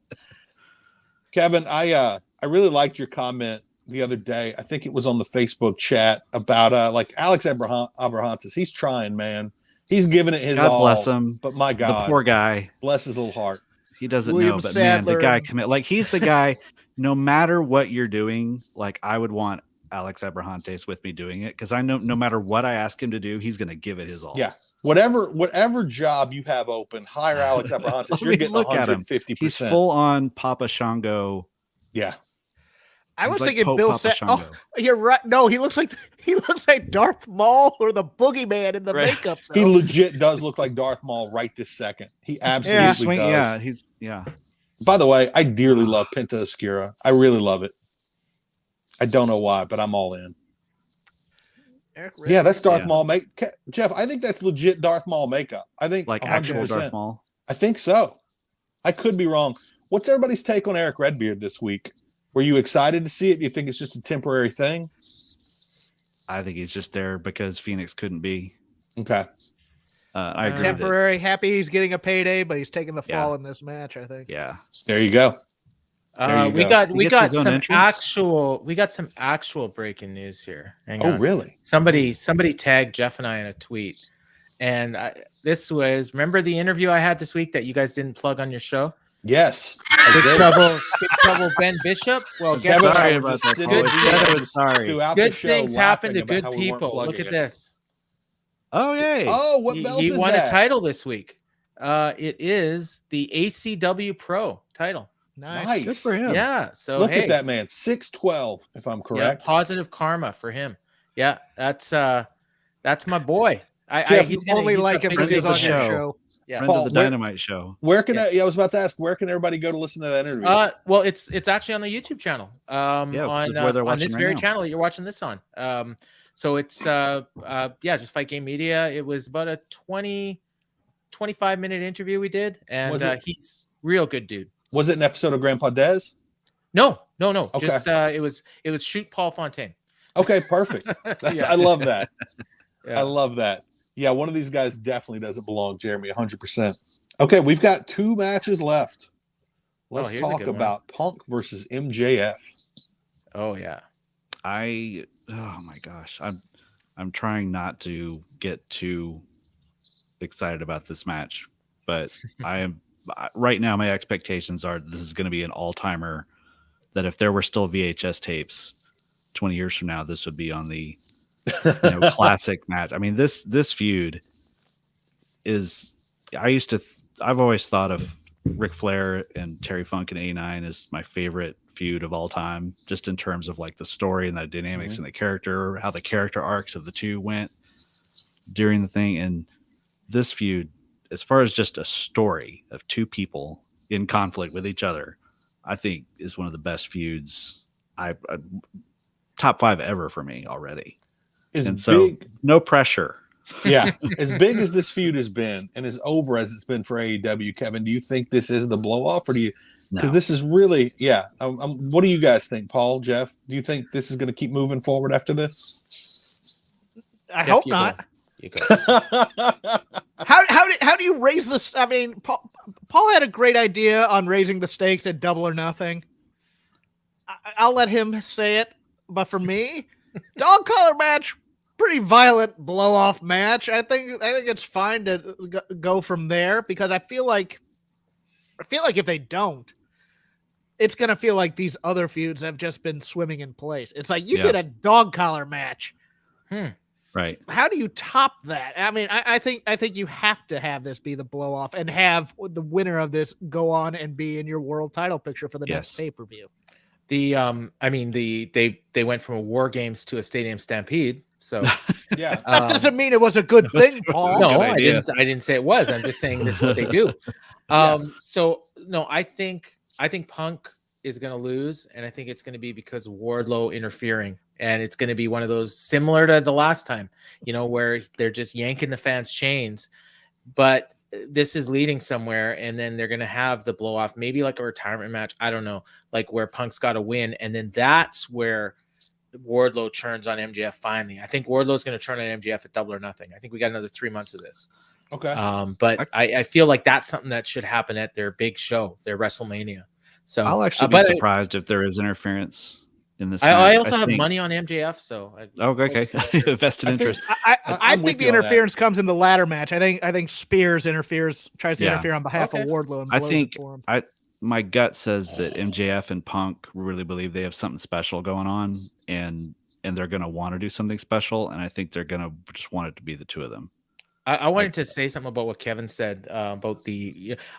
Kevin, I really liked your comment the other day. I think it was on the Facebook chat about like Alex Abrahantes. He's trying, man. He's giving it his God all. bless him. But my God, The poor guy. bless his little heart. He doesn't William know, but man, the Sadler guy and- commit. Like he's the guy. No matter what you're doing, like I would want Alex Abrahantes with me doing it because I know no matter what I ask him to do, he's going to give it his all. Yeah, whatever job you have open, hire Alex Abrahantes. You're getting look at him. 150%. He's full on Papa Shango. Yeah, I was He's like thinking Pope Bill Papa Oh, Shango. you're right. No, he looks like Darth Maul or the Boogeyman in the Right. makeup. he though. legit does look like Darth Maul right this second. He absolutely does. Yeah. By the way, I dearly love Penta Oscura. I really love it. I don't know why, but I'm all in. Eric Yeah, that's Darth Yeah. Maul Jeff, I think that's legit Darth Maul makeup. I think Like 100%. actual Darth Maul. I think so. I could be wrong. What's everybody's take on Eric Redbeard this week? Were you excited to see it? Do you think it's just a temporary thing? I think he's just there because Phoenix couldn't be. Okay. I agree. Temporary, happy he's getting a payday, but he's taking the Yeah. fall in this match. I think. Yeah. There you go. There you We go. got He we gets got his own some entrance? actual breaking news here. Hang Oh, on. really? Somebody tagged Jeff and I in a tweet, and this was remember the interview I had this week that you guys didn't plug on your show. Yes. I Big trouble, Ben Bishop. Well, guess Kevin and what? I Sorry were about just that, sitting Paul. at the Together end was sorry. throughout the Good show things happen to laughing about good how we weren't people. Look plugging at it. this. Oh, yay. Oh, what belt He is won that? a title this week. It is the ACW Pro title. Nice. Good for him. Yeah. So Look hey, at that man. 6'12", if I'm yeah, correct. positive karma for him. Yeah, that's my boy. Jeff, He's Only he's like got him big because he's friend of on the your show. show. Yeah. Friend Paul, of the where- Dynamite show. Where can I was about to ask, where can everybody go to listen to that interview? Well, it's actually on the YouTube channel. Yeah, where they're On watching this right very now. channel that you're watching this on. So it's just Fight Game Media. It was about a 25-minute interview we did, and Was it- he's real good dude. Was it an episode of Grandpa Dez? No. Okay. Just it was shoot Paul Fontaine. Okay, perfect. Yeah. I love that. Yeah. I love that. Yeah, one of these guys definitely doesn't belong, Jeremy, 100%. Okay, we've got 2 matches left. Let's here's a talk good one. about Punk versus MJF. Oh yeah. Oh my gosh. I'm trying not to get too excited about this match, but I am right now. My expectations are this is going to be an all-timer. That if there were still VHS tapes 20 years from now, this would be on the classic match. I mean, this feud is. I've always thought of Ric Flair and Terry Funk and A9 as my favorite feud of all time, just in terms of like the story and the dynamics and the character, how the character arcs of the two went during the thing. And this feud, as far as just a story of two people in conflict with each other, I think is one of the best feuds. Top 5 ever for me already. And so no pressure. Yeah, as big as this feud has been and as over as it's been for AEW, Kevin, do you think this is the blow off, or do you? Because this is really, yeah. What do you guys think, Paul, Jeff? Do you think this is going to keep moving forward after this? I Jeff, hope you go. not. You go. How do you raise this? I mean, Paul had a great idea on raising the stakes at Double or Nothing. I'll let him say it, but for me, dog collar match, pretty violent blow off match. I think it's fine to go from there because I feel like if they don't, it's gonna feel like these other feuds have just been swimming in place. It's like you did a dog collar match. Right. How do you top that? I mean, I think you have to have this be the blow off and have the winner of this go on and be in your world title picture for the next pay-per-view. They went from a War Games to a Stadium Stampede. So Yeah, That doesn't mean it was a good thing, Paul. no, good I idea. didn't say it was. I'm just saying this is what they do. So no, I think Punk is going to lose, and I think it's going to be because of Wardlow interfering, and it's going to be one of those similar to the last time, where they're just yanking the fans' chains. But this is leading somewhere, and then they're going to have the blow off, maybe like a retirement match. I don't know, like where Punk's got to win. And then that's where Wardlow turns on MJF finally. I think Wardlow's going to turn on MJF at Double or Nothing. I think we got another 3 months of this. Okay. But I feel like that's something that should happen at their big show, their WrestleMania. So I'll actually be surprised if there is interference in this. I also have money on MJF, so okay. Vested interest. I think the interference comes in the ladder match. I think Spears tries to interfere on behalf of Wardlow. And I think my gut says that MJF and Punk really believe they have something special going on, and they're going to want to do something special, and I think they're going to just want it to be the two of them. I wanted to say something about what Kevin said about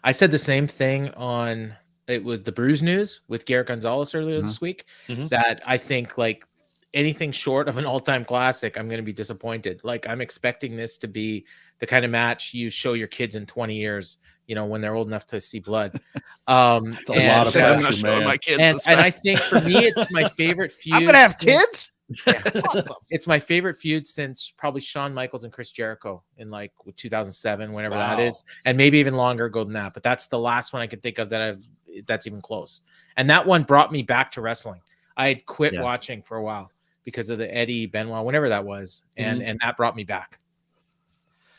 I said the same thing on. It was the Bruise News with Garrett Gonzalez earlier this week that I think like anything short of an all-time classic, I'm going to be disappointed. Like I'm expecting this to be the kind of match you show your kids in 20 years, when they're old enough to see blood. It's a lot of pressure, man. My kids and I think for me, it's my favorite feud. I'm going to have kids? Yeah, awesome. It's my favorite feud since probably Shawn Michaels and Chris Jericho in like 2007, whenever that is, and maybe even longer ago than that. But that's the last one I can think of that's even close. And that one brought me back to wrestling. I had quit watching for a while because of the Eddie Benoit, whenever that was, and that brought me back.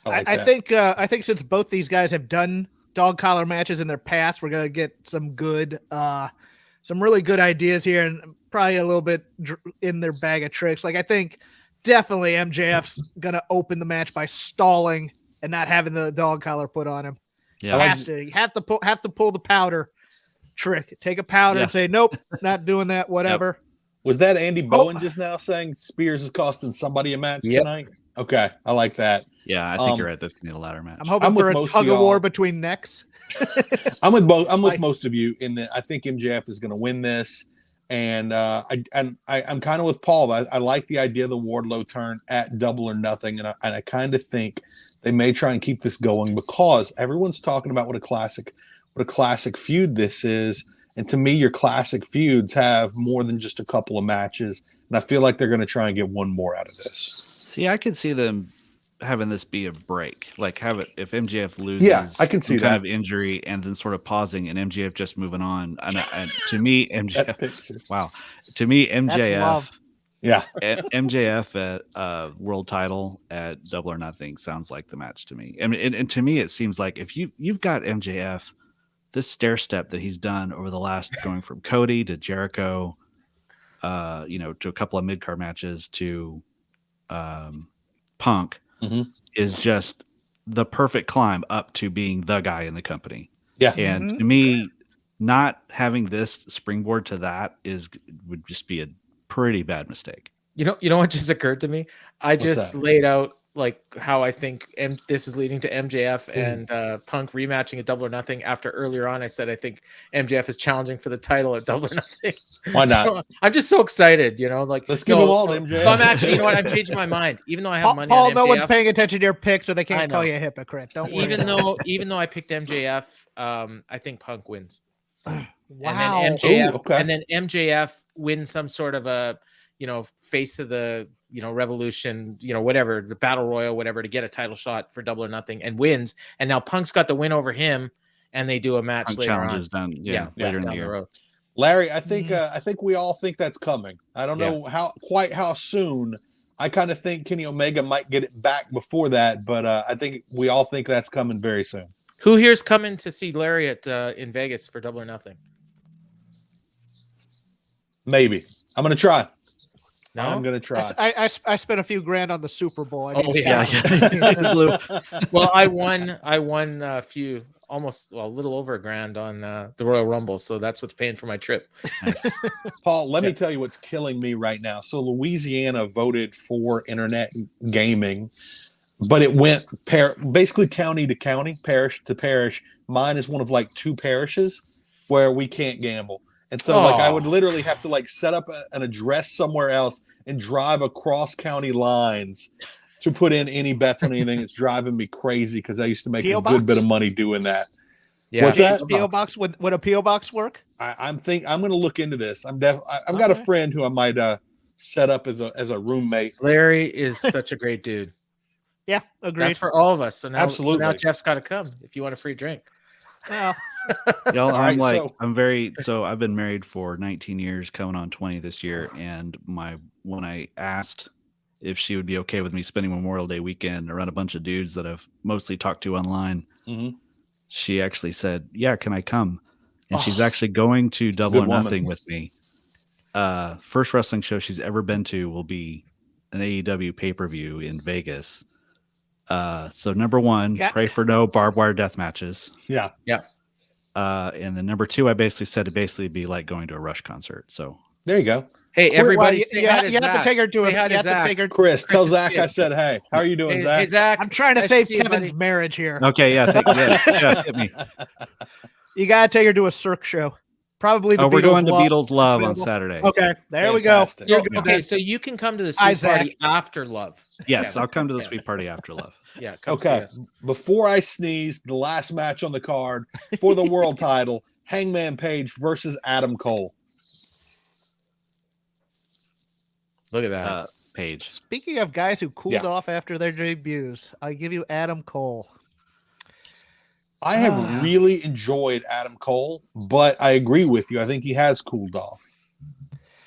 I think since both these guys have done dog collar matches in their past, we're gonna get some really good ideas here, and probably a little bit in their bag of tricks. Like I think definitely MJF's gonna open the match by stalling and not having the dog collar put on him. Yeah, have to pull the powder trick. Take a powder and say nope, not doing that. Whatever. Yep. Was that Andy Bowen just now saying Spears is costing somebody a match tonight? Okay, I like that. Yeah, I think you're right. This can be a ladder match. I'm hoping for a tug of war between necks. I'm with most of you in that. I think MJF is going to win this, and I'm kind of with Paul. I like the idea of the Wardlow turn at Double or Nothing, and I kind of think they may try and keep this going because everyone's talking about what a classic feud this is, and to me, your classic feuds have more than just a couple of matches, and I feel like they're going to try and get one more out of this. See, I could see them having this be a break, like have it if MJF loses, I can see that kind of injury, and then sort of pausing, and MJF just moving on. And to me, MJF, MJF at world title at Double or Nothing sounds like the match to me. I mean, and to me, it seems like if you've got MJF, this stair step that he's done over the last going from Cody to Jericho, to a couple of mid-card matches to Punk. Is just the perfect climb up to being the guy in the company. Yeah. And to me, not having this springboard to that would just be a pretty bad mistake. You know what just occurred to me? I just laid out like how I think this is leading to MJF and Punk rematching at Double or Nothing. After earlier on, I said I think MJF is challenging for the title at Double or Nothing. Why not? So, I'm just so excited, like let's give them all to MJF. So I'm actually, you know what? I'm changing my mind. Even though I have money Paul, on MJF, no one's paying attention to your pick, so they can't call you a hypocrite. Don't worry. Even though I picked MJF, I think Punk wins. Wow. And then MJF wins some sort of a face of the revolution, whatever, the battle royal, whatever, to get a title shot for Double or Nothing and wins. And now Punk's got the win over him, and they do a match Punk later challenges on. Done, later in the year. Road. Larry, I think we all think that's coming. I don't know how soon. I kind of think Kenny Omega might get it back before that, but I think we all think that's coming very soon. Who here's coming to see Larry in Vegas for Double or Nothing? Maybe. I'm going to try. No? I'm going to try. I spent a few grand on the Super Bowl. Well, I won a little over $1,000 on the Royal Rumble, so that's what's paying for my trip. Nice. Paul, let me tell you what's killing me right now. So Louisiana voted for internet gaming, but it went basically county to county, parish to parish. Mine is one of like 2 parishes where we can't gamble. And so I would literally have to set up an address somewhere else and drive across county lines to put in any bets on anything. It's driving me crazy because I used to make a good bit of money doing that. Yeah. What's that? PO box? Would a PO box work? I'm going to look into this. I've got a friend who I might set up as a roommate. Larry is such a great dude. Yeah, agreed. That's for all of us. So now, Absolutely. now Jeff's got to come if you want a free drink. Well, Y'all, All right, I've been married for 19 years, coming on 20 this year. And when I asked if she would be okay with me spending Memorial Day weekend around a bunch of dudes that I've mostly talked to online, she actually said, "Yeah, can I come?" And she's actually going to Double or Nothing with me. First wrestling show she's ever been to will be an AEW pay-per-view in Vegas. So number one, pray for no barbed wire death matches. Yeah. And then number two, I basically said to be like going to a Rush concert. So There you go. Hey, everybody, you have to take her to a. You have to take her. Chris, tell Zach I said, hey, how are you doing, Zach? Hey, Zach. I'm trying to Nice save see you, Kevin's buddy. marriage here. okay, yeah, Jeff, hit me. You gotta take her to a Cirque show. Probably the Oh, we're going to Love. Beatles Love on available. Saturday. Okay, there Fantastic. we go. Okay, so you can come to the Hi, sweet Zach. party after Love. Yes, Kevin. I'll come to the sweet party after Love. Yeah. Come see Okay. us. Before I sneeze, the last match on the card for the world title, Hangman Page versus Adam Cole. Look at that. Page. Speaking of guys who cooled Yeah. off after their debuts, I give you Adam Cole. I have really enjoyed Adam Cole, but I agree with you. I think he has cooled off.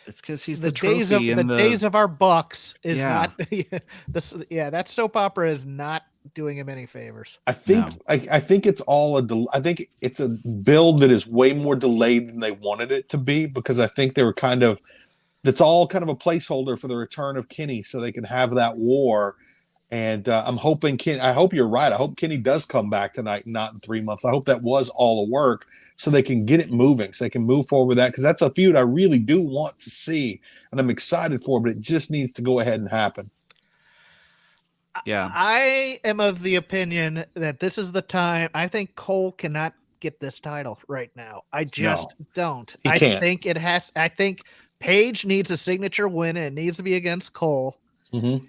It's because he's The the trophy days of in the days of our Bucks is Yeah. not. That soap opera is not doing him any favors. I think I think it's all I think it's a build that is way more delayed than they wanted it to be, because I think they were that's all kind of a placeholder for the return of Kenny so they can have that war. And I'm hoping I hope you're right. I hope Kenny does come back tonight, not in 3 months. I hope that was all a work so they can get it moving, so they can move forward with that, because that's a feud I really do want to see and I'm excited for, but it just needs to go ahead and happen. Yeah. I am of the opinion that this is the time. I think Cole cannot get this title right now. I just don't. He I can't. think it has. I think Paige needs a signature win, and it needs to be against Cole. Mm-hmm.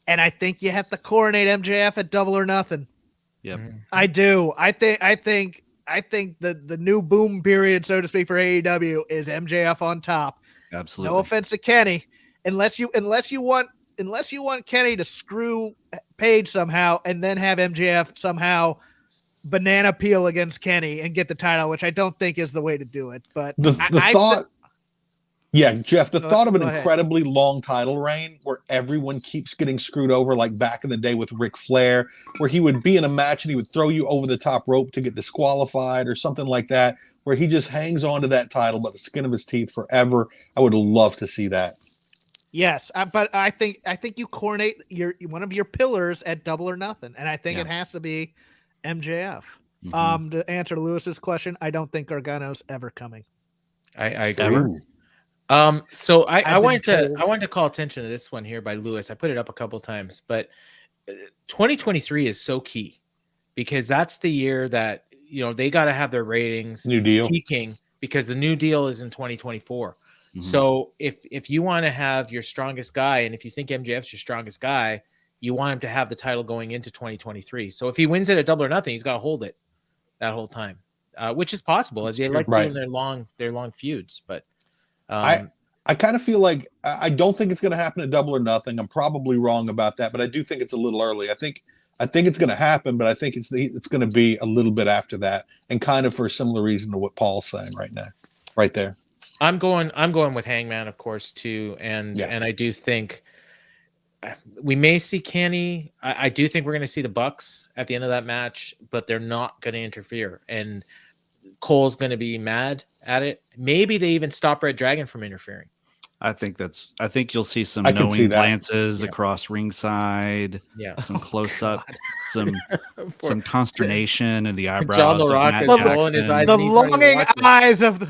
And I think you have to coronate MJF at Double or Nothing. Yep. I do. I think the new boom period, so to speak, for AEW is MJF on top. Absolutely. No offense to Kenny, unless you want Kenny to screw Paige somehow and then have MJF somehow banana peel against Kenny and get the title, which I don't think is the way to do it. But The thought. Yeah, Jeff, the thought of an go ahead. incredibly long title reign where everyone keeps getting screwed over, like back in the day with Ric Flair, where he would be in a match and he would throw you over the top rope to get disqualified or something like that, where he just hangs on to that title by the skin of his teeth forever. I would love to see that. yes, but I think you coronate one of your pillars at Double or Nothing, and I think it has to be MJF. Mhm. To answer Lewis's question, I don't think Gargano's ever coming. I agree. Ever? So I I've wanted been to call attention to this one here by Lewis. I put it up a couple times, but 2023 is so key because that's the year that they got to have their ratings New deal. peaking because the new deal is in 2024. Mhm. So if you want to have your strongest guy, and if you think MJF's your strongest guy, you want him to have the title going into 2023. So if he wins it at Double or Nothing, he's got to hold it that whole time, which is possible as they like doing their long feuds, but. I kind of feel like I don't think it's going to happen at Double or Nothing. I'm probably wrong about that, but I do think it's a little early. I think it's going to happen, but I think it's going to be a little bit after that, and kind of for a similar reason to what Paul's saying right now, right there. I'm going with Hangman, of course, too, and I do think we may see Kenny. I do think we're going to see the Bucks at the end of that match, but they're not going to interfere, and Cole's going to be mad at it. Maybe they even stop Red Dragon from interfering. I think you'll see some I can see knowing that. glances across ringside. Yeah. Some close up, some consternation in the eyebrows. John of LaRocca Matt is rolling his Jackson. eyes. The and he's ready to longing watch it. eyes of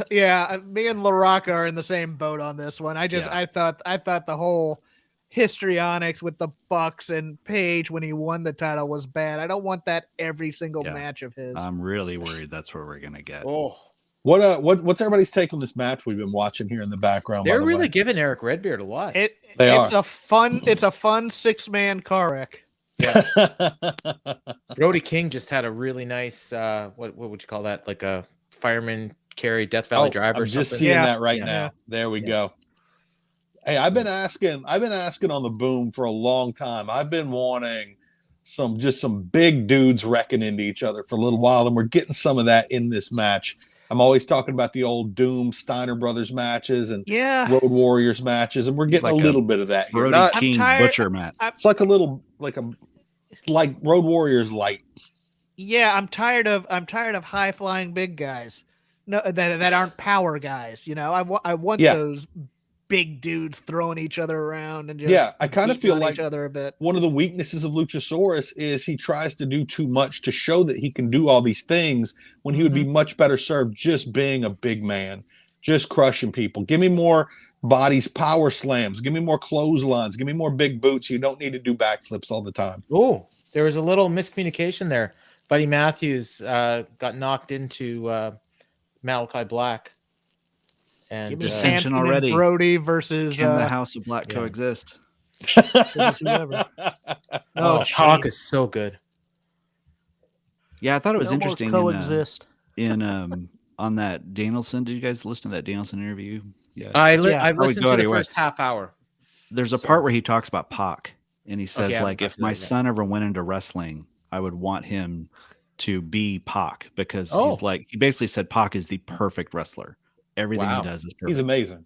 me and LaRocca are in the same boat on this one. I thought the whole histrionics with the Bucks and Paige when he won the title was bad. I don't want that every single match of his. I'm really worried that's where we're gonna get. Oh, What's everybody's take on this match we've been watching here in the background? they're really giving Eric Redbeard a lot. It's a fun 6-man car wreck. Yeah. Brody King just had a really nice what would you call that? Like a fireman carry Death Valley Drive or I'm something. just seeing that right Yeah. now. There we go. Hey, I've been asking on the Boom for a long time. I've been wanting some big dudes wrecking into each other for a little while, and we're getting some of that in this match. I'm always talking about the old Doom Steiner Brothers matches and Road Warriors matches, and we're getting like a little bit of that here. Brody King Butcher match. It's like a little like Road Warriors light. Yeah, I'm tired of high flying big guys. No, that aren't power guys. You know, I want those big dudes throwing each other around and just I kind of feel like each other a bit. One of the weaknesses of Luchasaurus is he tries to do too much to show that he can do all these things when he would be much better served just being a big man, just crushing people. Give me more bodies, power slams. Give me more clotheslines. Give me more big boots. You don't need to do backflips all the time. Oh, there was a little miscommunication there. Buddy Matthews got knocked into Malachi Black. And dissension already. Brody versus can the House of Black coexist? Hawk is so good. Yeah, I thought it was interesting. Coexist in on that Danielson. Did you guys listen to that Danielson interview? Yeah, I've listened to the first half hour. There's a part where he talks about Pac, and he says if my son ever went into wrestling, I would want him to be Pac because he basically said Pac is the perfect wrestler. Everything he does is perfect. He's amazing.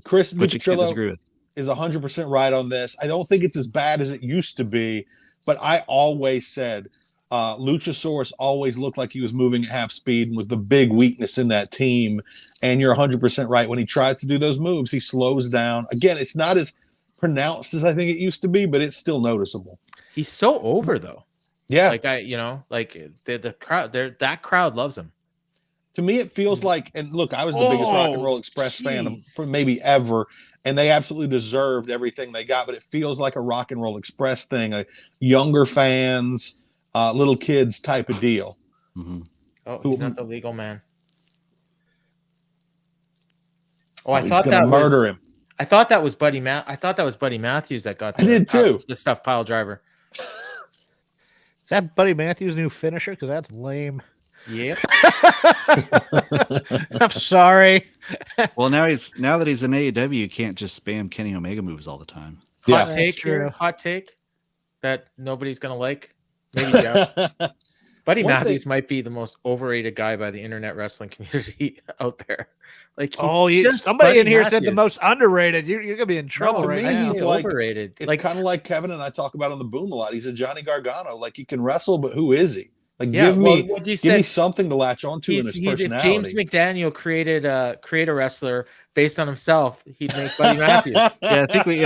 Chris Bucciarello is 100% right on this. I don't think it's as bad as it used to be, but I always said Luchasaurus always looked like he was moving at half speed and was the big weakness in that team. And you're 100% right. When he tries to do those moves, he slows down. Again, it's not as pronounced as I think it used to be, but it's still noticeable. He's so over though. Yeah. The crowd that crowd loves him. To me, it feels like, and look, I was the biggest Rock and Roll Express fan for maybe ever, and they absolutely deserved everything they got, but it feels like a Rock and Roll Express thing, a younger fans, little kids type of deal. Mm-hmm. Oh, he's not the legal man. Oh, I thought that murder him. I thought that was Buddy Matthews that got I did too. The stuff pile driver. Is that Buddy Matthews' new finisher? Because that's lame. Yep. I'm sorry. Well, now that he's in AEW, you can't just spam Kenny Omega moves all the time. Hot take that nobody's gonna like. Maybe Jeff. Buddy Matthews might be the most overrated guy by the internet wrestling community out there. Like, somebody in here said the most underrated. You're gonna be in trouble right now. He's overrated. It's kind of like Kevin and I talk about on the Boom a lot. He's a Johnny Gargano. Like, he can wrestle, but who is he? Like, give me something to latch onto in his personality. If James McDaniel created a wrestler based on himself, he'd make Buddy Matthews. I think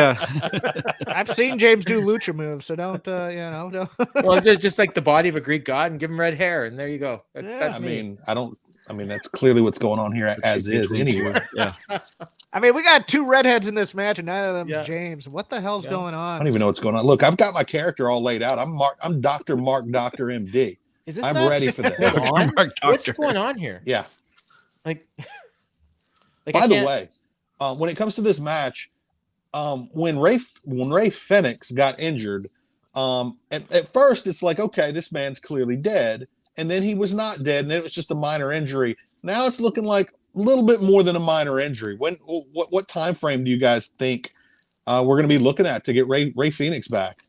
I've seen James do lucha moves, so don't. Well, just like the body of a Greek god and give him red hair, and there you go. That's me. I mean, that's clearly what's going on here as is anyway. Yeah. I mean, we got two redheads in this match, and none of them's James. What the hell's going on? I don't even know what's going on. Look, I've got my character all laid out. I'm Dr. Mark, Dr. MD. I'm ready for this. What's going on here? Yeah. By the way, when it comes to this match, when Ray Phoenix got injured, at first it's like, okay, this man's clearly dead, and then he was not dead, and then it was just a minor injury. Now it's looking like a little bit more than a minor injury. What time frame do you guys think we're going to be looking at to get Ray Phoenix back?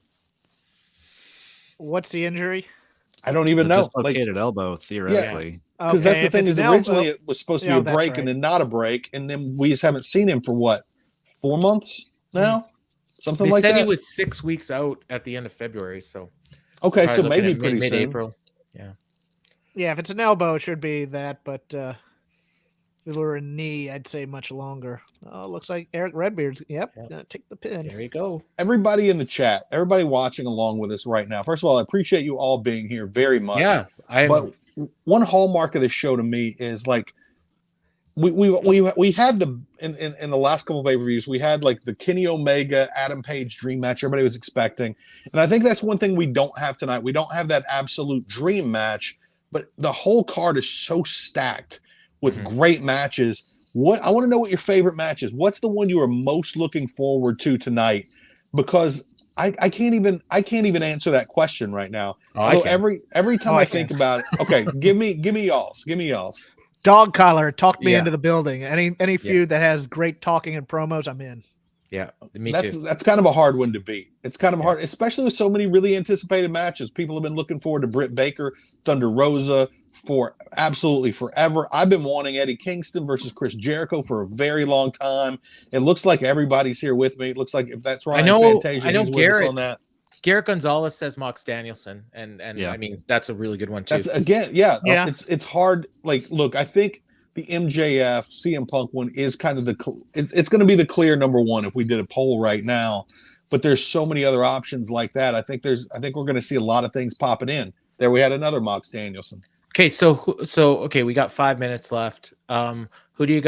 What's the injury? I don't even know. Dislocated elbow, theoretically. Because that's the thing is originally it was supposed to be a break and then not a break, and then we just haven't seen him for 4 months now? Something like that? They said he was 6 weeks out at the end of February, so... Okay, so maybe pretty soon. Mid-April. Yeah. Yeah, if it's an elbow, it should be that, but if it were a knee, I'd say much longer. Oh, looks like Eric Redbeard's. Yep. Take the pin. There you go. Everybody in the chat, everybody watching along with us right now. First of all, I appreciate you all being here very much. Yeah. But one hallmark of this show to me is like we had the in the last couple of pay-per-views, we had like the Kenny Omega Adam Page dream match everybody was expecting. And I think that's one thing we don't have tonight. We don't have that absolute dream match, but the whole card is so stacked with great matches. I want to know what your favorite match is. What's the one you are most looking forward to tonight? Because I can't even answer that question right now. Every time I think about it, okay, give me y'all's. Give me y'all's. Dog collar talked me into the building. Any feud that has great talking and promos, I'm in. Yeah, me too. That's kind of a hard one to beat. It's kind of hard, especially with so many really anticipated matches. People have been looking forward to Britt Baker, Thunder Rosa for absolutely forever. I've been wanting Eddie Kingston versus Chris Jericho for a very long time. It looks like everybody's here with me. It looks like if that's Ryan Fantasia, he's with us on that. Garrett Gonzalez says Mox Danielson, and I mean that's a really good one too. That's it's hard. Like, look, I think the MJF CM Punk one is kind of it's going to be the clear number one if we did a poll right now. But there's so many other options like that. I think we're going to see a lot of things popping in. There we had another Mox Danielson. Okay, so we got 5 minutes left. What do you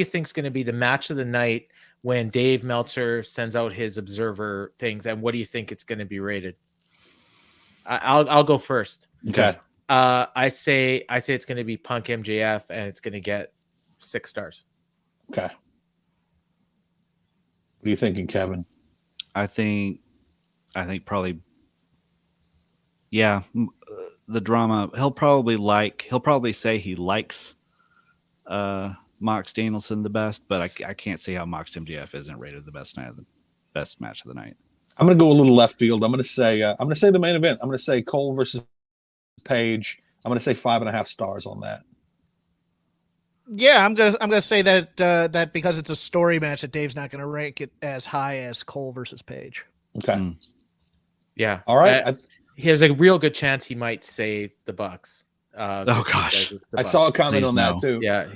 think is going to be the match of the night when Dave Meltzer sends out his observer things, and what do you think it's going to be rated? I'll go first. Okay. I say it's going to be Punk MJF, and it's going to get 6 stars. Okay. What are you thinking, Kevin? I think probably, yeah, the drama. He'll probably say he likes Mox Danielson the best, but I can't see how Mox MJF isn't rated the best match of the night. I'm going to go a little left field. I'm going to say the main event. I'm going to say Cole versus Page. I'm going to say 5.5 stars on that. Yeah, I'm gonna say that that because it's a story match, that Dave's not going to rank it as high as Cole versus Page. Okay. Yeah. All right. There's a real good chance he might say the Bucks. Oh gosh, I saw a comment on that too. Yeah,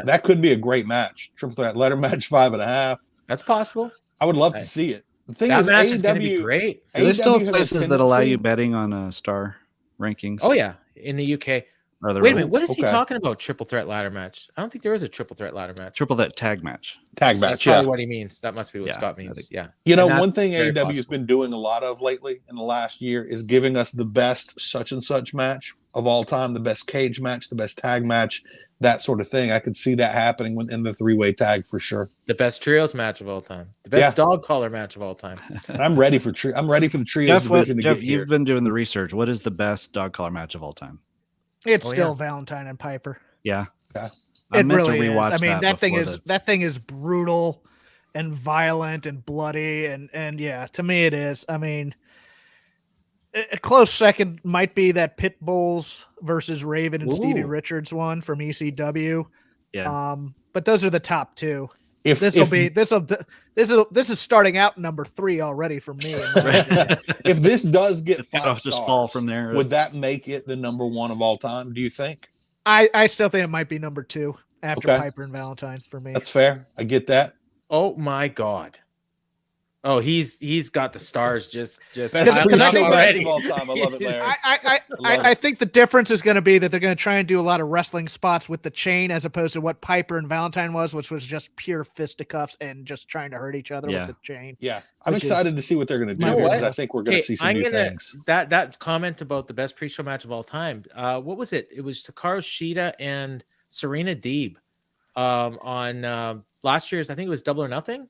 that could be a great match. Triple threat ladder match, 5.5. That's possible. I would love to see it. The thing that is, match AEW is going to be great. Are there still places that allow you betting on star rankings? Oh yeah, in the UK. Wait a minute, what is he talking about? Triple threat ladder match? I don't think there is a triple threat ladder match. Triple threat tag match. That's probably what he means. That must be what Scott means. Yeah. You know, one thing AEW has been doing a lot of lately in the last year is giving us the best such and such match of all time, the best cage match, the best tag match, that sort of thing. I could see that happening in the 3-way tag for sure. The best trios match of all time. The best dog collar match of all time. And I'm ready for the trios division to get here. You've been doing the research. What is the best dog collar match of all time? It's still Valentine and Piper. Yeah. It really is. I mean, that thing is brutal and violent and bloody and yeah, to me it is. I mean, a close second might be that Pit Bulls versus Raven and Stevie Richards one from ECW. Yeah. But those are the top two. This is starting out number 3 already for me. If this does get 5 stars, just fall from there. Would that make it the number 1 of all time? Do you think? I still think it might be number 2 after Piper and Valentine for me. That's fair. I get that. Oh my God. Oh, he's got the stars just match of all time. I love it, Larry. I think the difference is going to be that they're going to try and do a lot of wrestling spots with the chain as opposed to what Piper and Valentine was, which was just pure fisticuffs and just trying to hurt each other with the chain. Yeah, I'm excited to see what they're going to do because I think we're going to see some new things. That comment about the best pre-show match of all time. What was it? It was Hikaru Shida and Serena Deeb on last year's. I think it was Double or Nothing.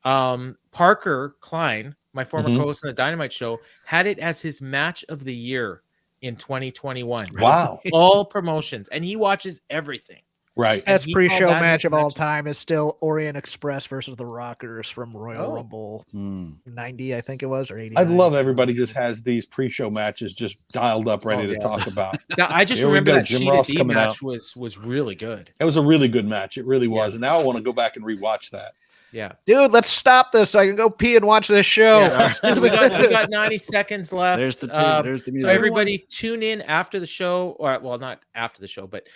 Parker Klein, my former co-host on the Dynamite show, had it as his match of the year in 2021. Wow. All promotions, and he watches everything. Right. Best pre-show match of all time is still Orient Express versus the Rockers from Royal Rumble 90, I think it was, or 80. I love everybody just has these pre-show matches just dialed up, ready to talk about. Now, I just remember that Sheeta D match was really good. It was a really good match. It really was. And now I want to go back and rewatch that. Yeah, dude, let's stop this so I can go pee and watch this show. Yeah. we got 90 seconds left. There's the music. So everybody tune in after the show, or well, not after the show, but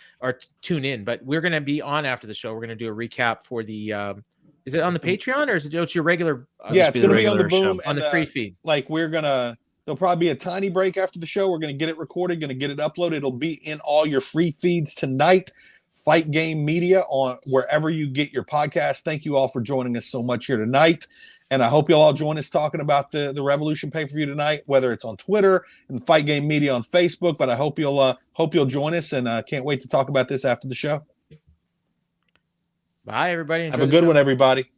tune in. But we're gonna be on after the show. We're gonna do a recap for the. Is it on the Patreon or is it your regular? It's gonna be on the Boom on the free feed. Like there'll probably be a tiny break after the show. We're gonna get it recorded, gonna get it uploaded. It'll be in all your free feeds tonight. Fight Game Media on wherever you get your podcast. Thank you all for joining us so much here tonight. And I hope you'll all join us talking about the Revolution pay-per-view tonight, whether it's on Twitter and Fight Game Media on Facebook. But I hope you'll join us, and can't wait to talk about this after the show. Bye, everybody. Have a good one, everybody.